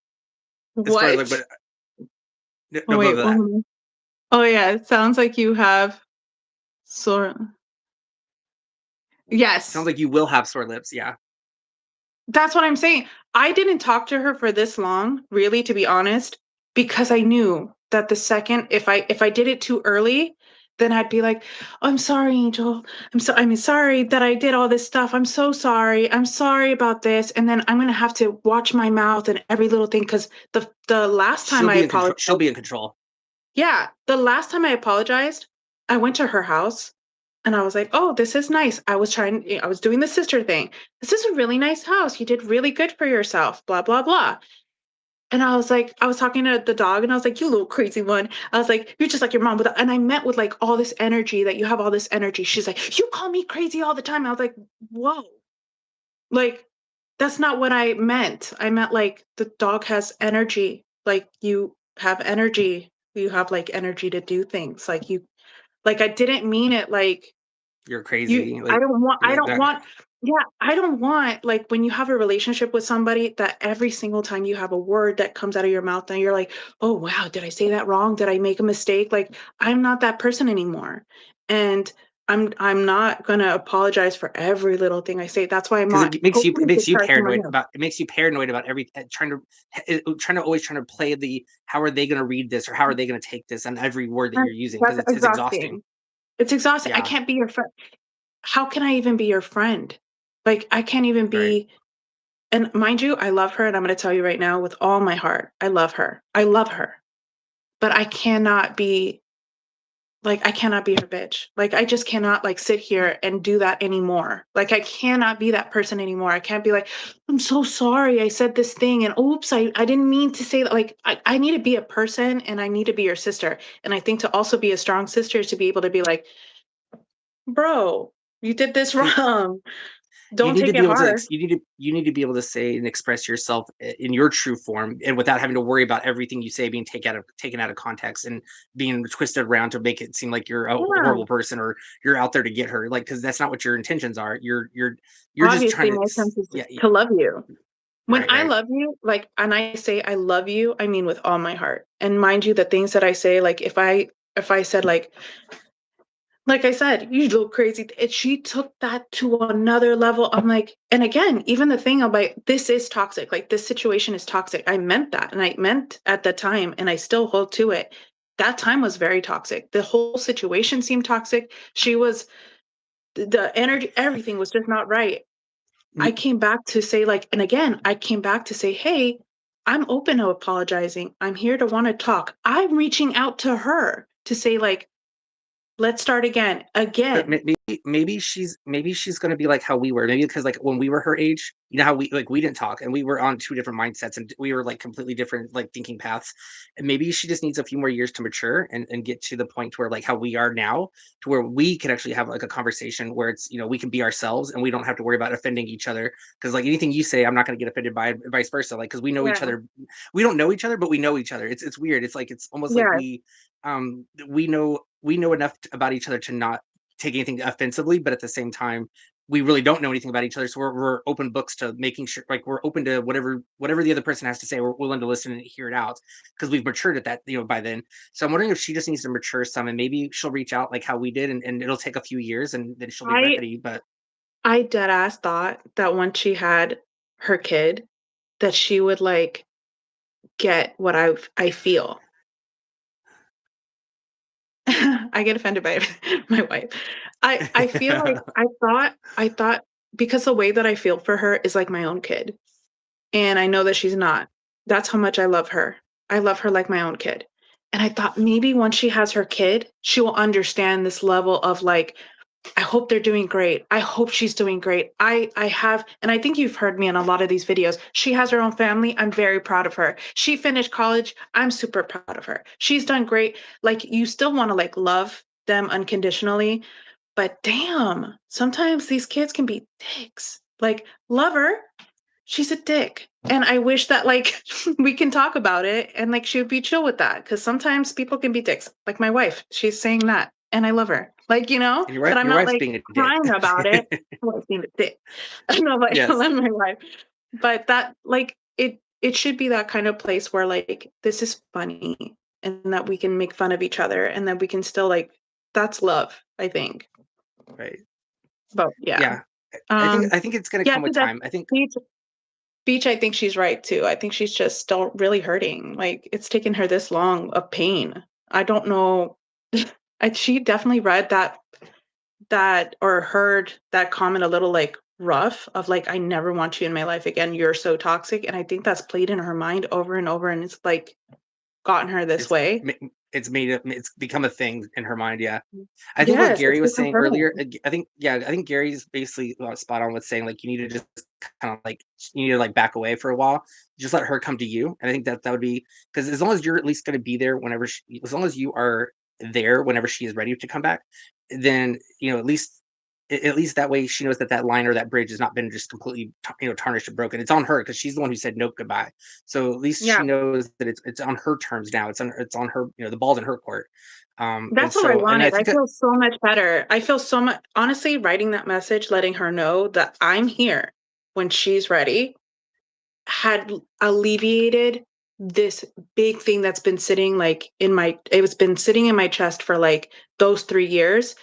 as far as like, What? but Oh, no, go wait. over that. Oh, yeah. It sounds like you have sore. Sounds Yes. like you will have sore lips. Yeah. That's what I'm saying. I didn't talk to her for this long, really, to be honest, because I knew that the second if I did it too early, then I'd be like, "Oh, I'm sorry, Angel. Sorry that I did all this stuff. I'm so sorry. I'm sorry about this." And then I'm gonna have to watch my mouth and every little thing because the last time She'll I be in control. apologized, She'll be in control. yeah, the last time I apologized, I went to her house and I was like, "Oh, this is nice. I was doing the sister thing. This is a really nice house. You did really good for yourself, blah, blah, blah." And I was like, I was talking to the dog and I was like, "You little crazy one." I was like, "You're just like your mom." And I meant with like all this energy that you have all this energy. She's like, "You call me crazy all the time." I was like, "Whoa." Like, that's not what I meant. I meant like the dog has energy. Like you have energy. You have like energy to do things. Like I didn't mean it like You're crazy. I Like don't that. want yeah, I don't want, like, when you have a relationship with somebody that every single time you have a word that comes out of your mouth and you're like, "Oh, wow, did I say that wrong? Did I make a mistake?" Like, I'm not that person anymore, and I'm not gonna apologize for every little thing I say. That's why I'm Because not it hoping to makes you charge someone paranoid else. about every trying to always trying to play the how are they going to read this or how are they going to take this and every word that And you're using because that's it's exhausting. exhausting. It's exhausting. I Yeah, can't be your friend. How can I even be your friend? Like, I can't even right. be. And mind you, I love her, and I'm gonna tell you right now with all my heart, I love her. I love her, but I cannot be her bitch. Like, I just cannot, like, sit here and do that anymore. Like, I cannot be that person anymore. I can't be like, "I'm so sorry I said this thing, and oops, I didn't mean to say that." Like, I need to be a person, and I need to be your sister, and I think to also be a strong sister is to be able to be like, "Bro, you did this wrong. You Don't need to take be it able to hard." you need to be able to say and express yourself in your true form and without having to worry about everything you say being taken out of context and being twisted around to make it seem like you're a Yeah. horrible person or you're out there to get her, like, because that's not what your intentions are. You're just trying Obviously, to my sense is yeah, to love you. When right, I right. love you, like, and I say I love you, I mean with all my heart. And mind you, the things that I say, like if I said like I said, "You little crazy," she took that to another level. I'm like, and again, even the thing about this is toxic. Like this situation is toxic. I meant that, and I meant at the time, and I still hold to it. That time was very toxic. The whole situation seemed toxic. She was the energy, everything was just not right. I Y- came back to say, like, and again, I came back to say, "Hey, I'm open to apologizing. I'm here to wanna talk." I'm reaching out to her to say, like, "Let's start again." But Again. maybe she's gonna be like how we were. Maybe because like when we were her age, you know how we didn't talk and we were on two different mindsets and we were like completely different like thinking paths. And maybe she just needs a few more years to mature and get to the point where like how we are now, to where we can actually have like a conversation where it's we can be ourselves and we don't have to worry about offending each other. Because like anything you say, I'm not gonna get offended by and vice versa. Like because we know each Yeah. other, we don't know each other, but we know each other. It's weird. It's like it's almost like Yeah. we know enough about each other to not take anything offensively, but at the same time, we really don't know anything about each other. So we're open books to making sure, like we're open to whatever the other person has to say. We're willing to listen and hear it out because we've matured at that, by then. So I'm wondering if she just needs to mature some, and maybe she'll reach out like how we did, and it'll take a few years, and then she'll be I ready. But I dead ass thought that once she had her kid, that she would, like, get what I feel. I get offended by my wife. I feel like I thought because the way that I feel for her is like my own kid. And I know that she's not. That's how much I love her. I love her like my own kid. And I thought maybe once she has her kid, she will understand this level of like, I hope they're doing great. I hope she's doing great. I have, and I think you've heard me in a lot of these videos. She has her own family. I'm very proud of her. She finished college. I'm super proud of her. She's done great. Like you still want to like love them unconditionally, but damn, sometimes these kids can be dicks. Like love her, she's a dick. And I wish that like we can talk about it and like she would be chill with that. Cause sometimes people can be dicks. Like my wife, she's saying that. And I love her. Like, but I'm your not wife's like being a dick. crying about it. My wife's being a dick. No, but I Yes. love my wife. But that like it should be that kind of place where like this is funny and that we can make fun of each other and that we can still like that's love, I think. Right. But yeah. Yeah. Um I think it's gonna yeah, come with that's time. I think Beach, I think she's right too. I think she's just still really hurting. Like it's taken her this long of pain. I don't know. She definitely read that or heard that comment a little like rough of like, I never want you in my life again. You're so toxic. And I think that's played in her mind over and over. And it's like gotten her this It's way. ma it's made it it's become a thing in her mind, yeah. I think what Yes, Gary it's was become saying earlier, permanent. I think yeah, I think Gary's basically, spot on with saying, like, you need to just kinda, like you need to, like, back away for a while, just let her come to you, and I think that that would be because as long as you're at least gonna be there whenever she as long as you are there whenever she is ready to come back, then, at least that way she knows that that line or that bridge has not been just completely, tarnished and broken. It's on her because she's the one who said, "Nope, goodbye." So at least Yeah. she knows that it's on her terms now. It's on her, the ball's in her court. And That's what I so and I wanted. I think that feel so much better. I feel so much honestly, writing that message, letting her know that I'm here when she's ready, had alleviated this big thing that's been sitting like in my it was been sitting in my chest for like those 3 years.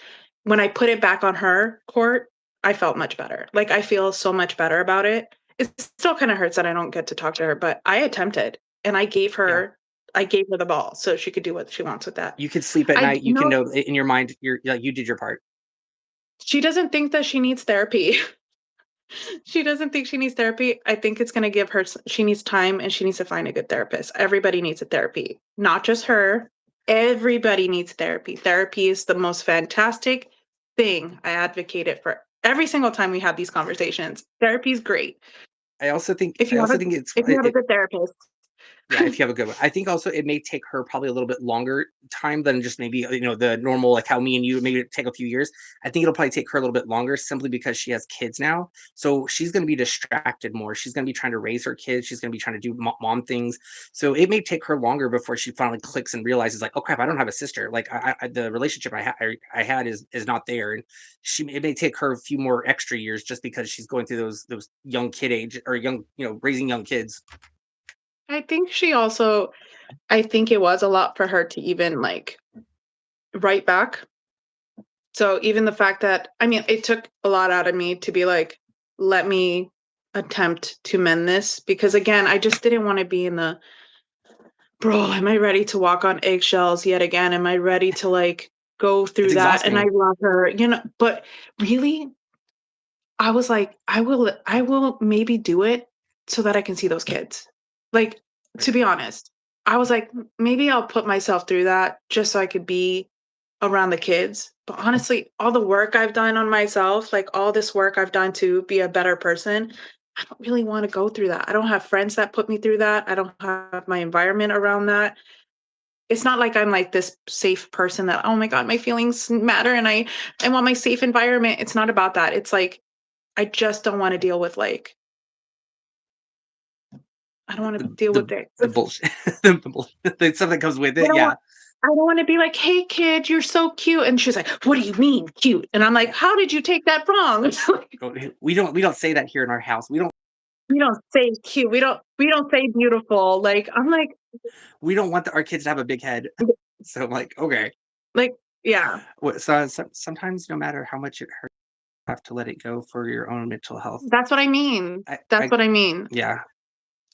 When I put it back on her court, I felt much better. Like, I feel so much better about it. It still kinda hurts that I don't get to talk to her, but I attempted, and yeah, I gave her the ball so she could do what she wants with that. you can sleep at I night. You can know know in your mind you're like you did your part. she doesn't think that she needs therapy. She doesn't think she needs therapy. I think it's gonna give her she needs time and she needs to find a good therapist. Everybody needs a therapy, not just her. Everybody needs therapy. Therapy is the most fantastic thing. I advocate it for every single time we have these conversations. Therapy is great I also think if I you have also a think it's if you have a good therapist. Yeah, if you have a good one. I think also it may take her probably a little bit longer time than just maybe, the normal, like how me and you maybe take a few years. I think it'll probably take her a little bit longer simply because she has kids now. So she's going to be distracted more. She's going to be trying to raise her kids. She's going to be trying to do mom things. So it may take her longer before she finally clicks and realizes like, oh crap, I don't have a sister. Like the relationship I had is not there. And it may take her a few more extra years just because she's going through those young kid age or young, raising young kids. I think she also I think it was a lot for her to even like write back. So even the fact that I mean, it took a lot out of me to be like, let me attempt to mend this because again, I just didn't want to be in the bro, am I ready to walk on eggshells yet again? Am I ready to like go It's through that? And I exhausting. love her, but really, I was like, I will maybe do it so that I can see those kids. Like, to be honest, I was like, maybe I'll put myself through that just so I could be around the kids. But honestly, all the work I've done on myself, like all this work I've done to be a better person, I don't really want to go through that. I don't have friends that put me through that. I don't have my environment around that. It's not like I'm like this safe person that, oh my God, my feelings matter and I want my safe environment. It's not about that. It's like I just don't want to deal with like I don't want to The deal with the it. the bullshit, the bullshit, the stuff that comes with I it, don't yeah. want I don't want to be like, "Hey kid, you're so cute." And she's like, "What do you mean cute?" And I'm like, "How did you take that wrong?" It's like, We don't say that here in our house. we don't say cute. We don't say beautiful. Like I'm We don't want our kids to have a big head. So I'm like, okay. like yeah, Sometimes no matter how much it hurts, you have to let it go for your own mental health. that's what I mean. That's I what I mean. Yeah,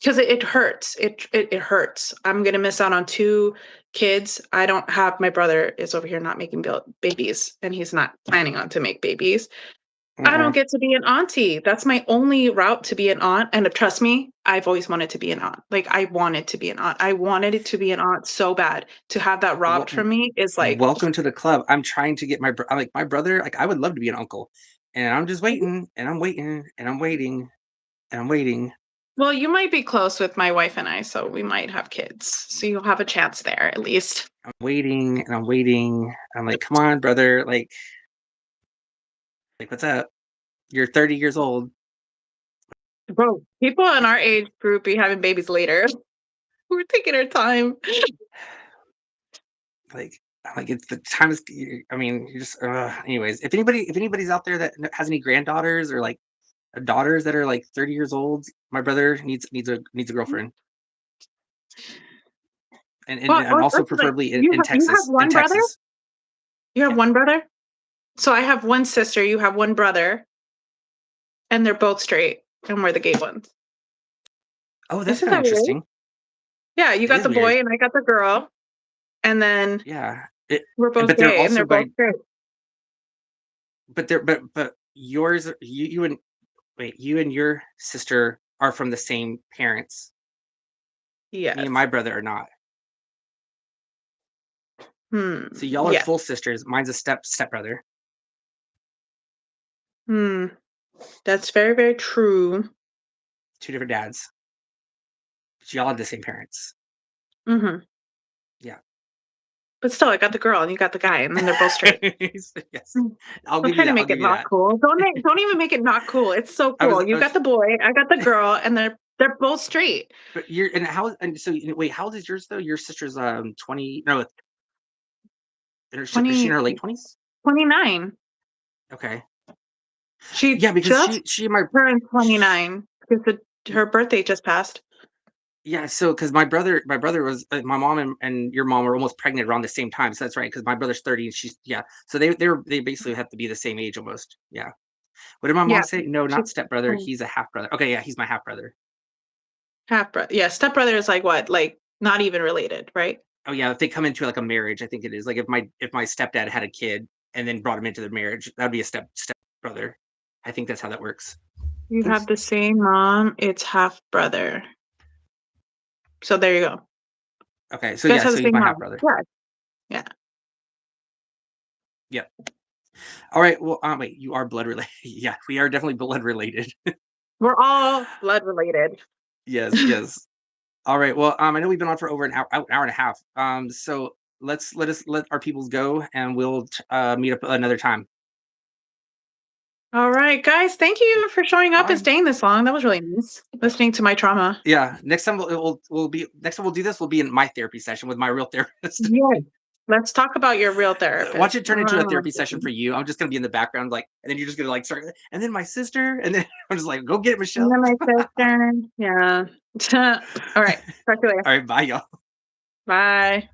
Because it hurts. It hurts. I'm gonna miss out on 2 kids. I don't have my brother is over here not making babies, and he's not planning on to make babies. I don't mm-mm. get to be an auntie. That's my only route to be an aunt, and trust me, I've always wanted to be an aunt. Like, I wanted to be an aunt. I wanted it to be an aunt so bad. To have that robbed Wel from me is like, Welcome to the club. I'm trying to get I'm like, my brother, like, I would love to be an uncle, and I'm just waiting, and I'm waiting, and I'm waiting, and I'm waiting. well, you might be close with my wife and I, so we might have kids. So you'll have a chance there at least. I'm waiting, and I'm waiting. I'm like, "Come on, brother, what's up? You're 30 years old." Bro, people in our age group be having babies later. We're taking our time. Like it's the time is I mean, you just anyways, if anybody's out there that has any granddaughters or, like, daughters that are, like, 30 years old, my brother needs a girlfriend, and also Listen, like, preferably you have In one brother? Texas. You have Yeah. one brother? So I have one sister, you have one brother, and they're both straight, and we're the gay ones. Oh, that's Isn't kinda that weird? interesting. Yeah, you It got is the weird. boy and I got the girl, and then Yeah. It, We're both but they're gay, and also they're both by straight. but they're but yours you and wait, you and your sister are from the same parents. Me and Yes. my brother are not. So y'all are Yeah. full sisters. Mine's a stepbrother. Hmm. That's very, very true. Two different dads. But y'all have the same parents. Mhm. Yeah. But still, I got the girl and you got the guy, and then they're both straight. Yes. I'll Don't give you try to that. I'll make give it you not that. cool. Don't even make it not cool. It's so I was cool. You I got was the boy, I got the girl, and they're both straight. but you're and so wait, how old is yours though? Your sister's 20 no, is she in 20, her late 20s? 29. Okay. She Yeah, because just she and my turned 29 because her birthday just passed. yeah, so because my brother was my mom and your mom were almost pregnant around the same time. So that's right, because my brother's 30 and she's yeah. So they basically have to be the same age almost. Yeah. What did my mom Yeah, say? No, she's not stepbrother. He's a half brother. Okay, yeah, he's my half brother. half brother. Yeah, stepbrother is like what? Like not even related, right? Oh yeah, if they come into like a marriage, I think it is. Like if my stepdad had a kid and then brought him into the marriage, that'd be a stepbrother. I think that's how that works. You have Oops. the same mom, it's half brother. So there you go. Okay, so You guys yeah, have so the he's same my half mom. brother. Yeah. Yeah. Yeah. All right. Well, wait, you are blood related. Yeah, we are definitely blood related. We're all blood related. Yes, yes. All right. Well, I know we've been on for over an hour and a half. So let our peoples go, and we'll meet up another time. All right, guys, thank you for showing up and Bye. staying this long. That was really nice listening to my trauma. Yeah. Next time we'll do this. We'll be in my therapy session with my real therapist. Yes. Let's talk about your real Watch therapist. it turn into a therapy session for you. I'm just gonna be in the background, like, and then you're just gonna like start, and then my sister, and then I'm just like, go get it, And Michelle. then my sister. Yeah. All right. Talk to you later. All right. Bye, y'all. Bye.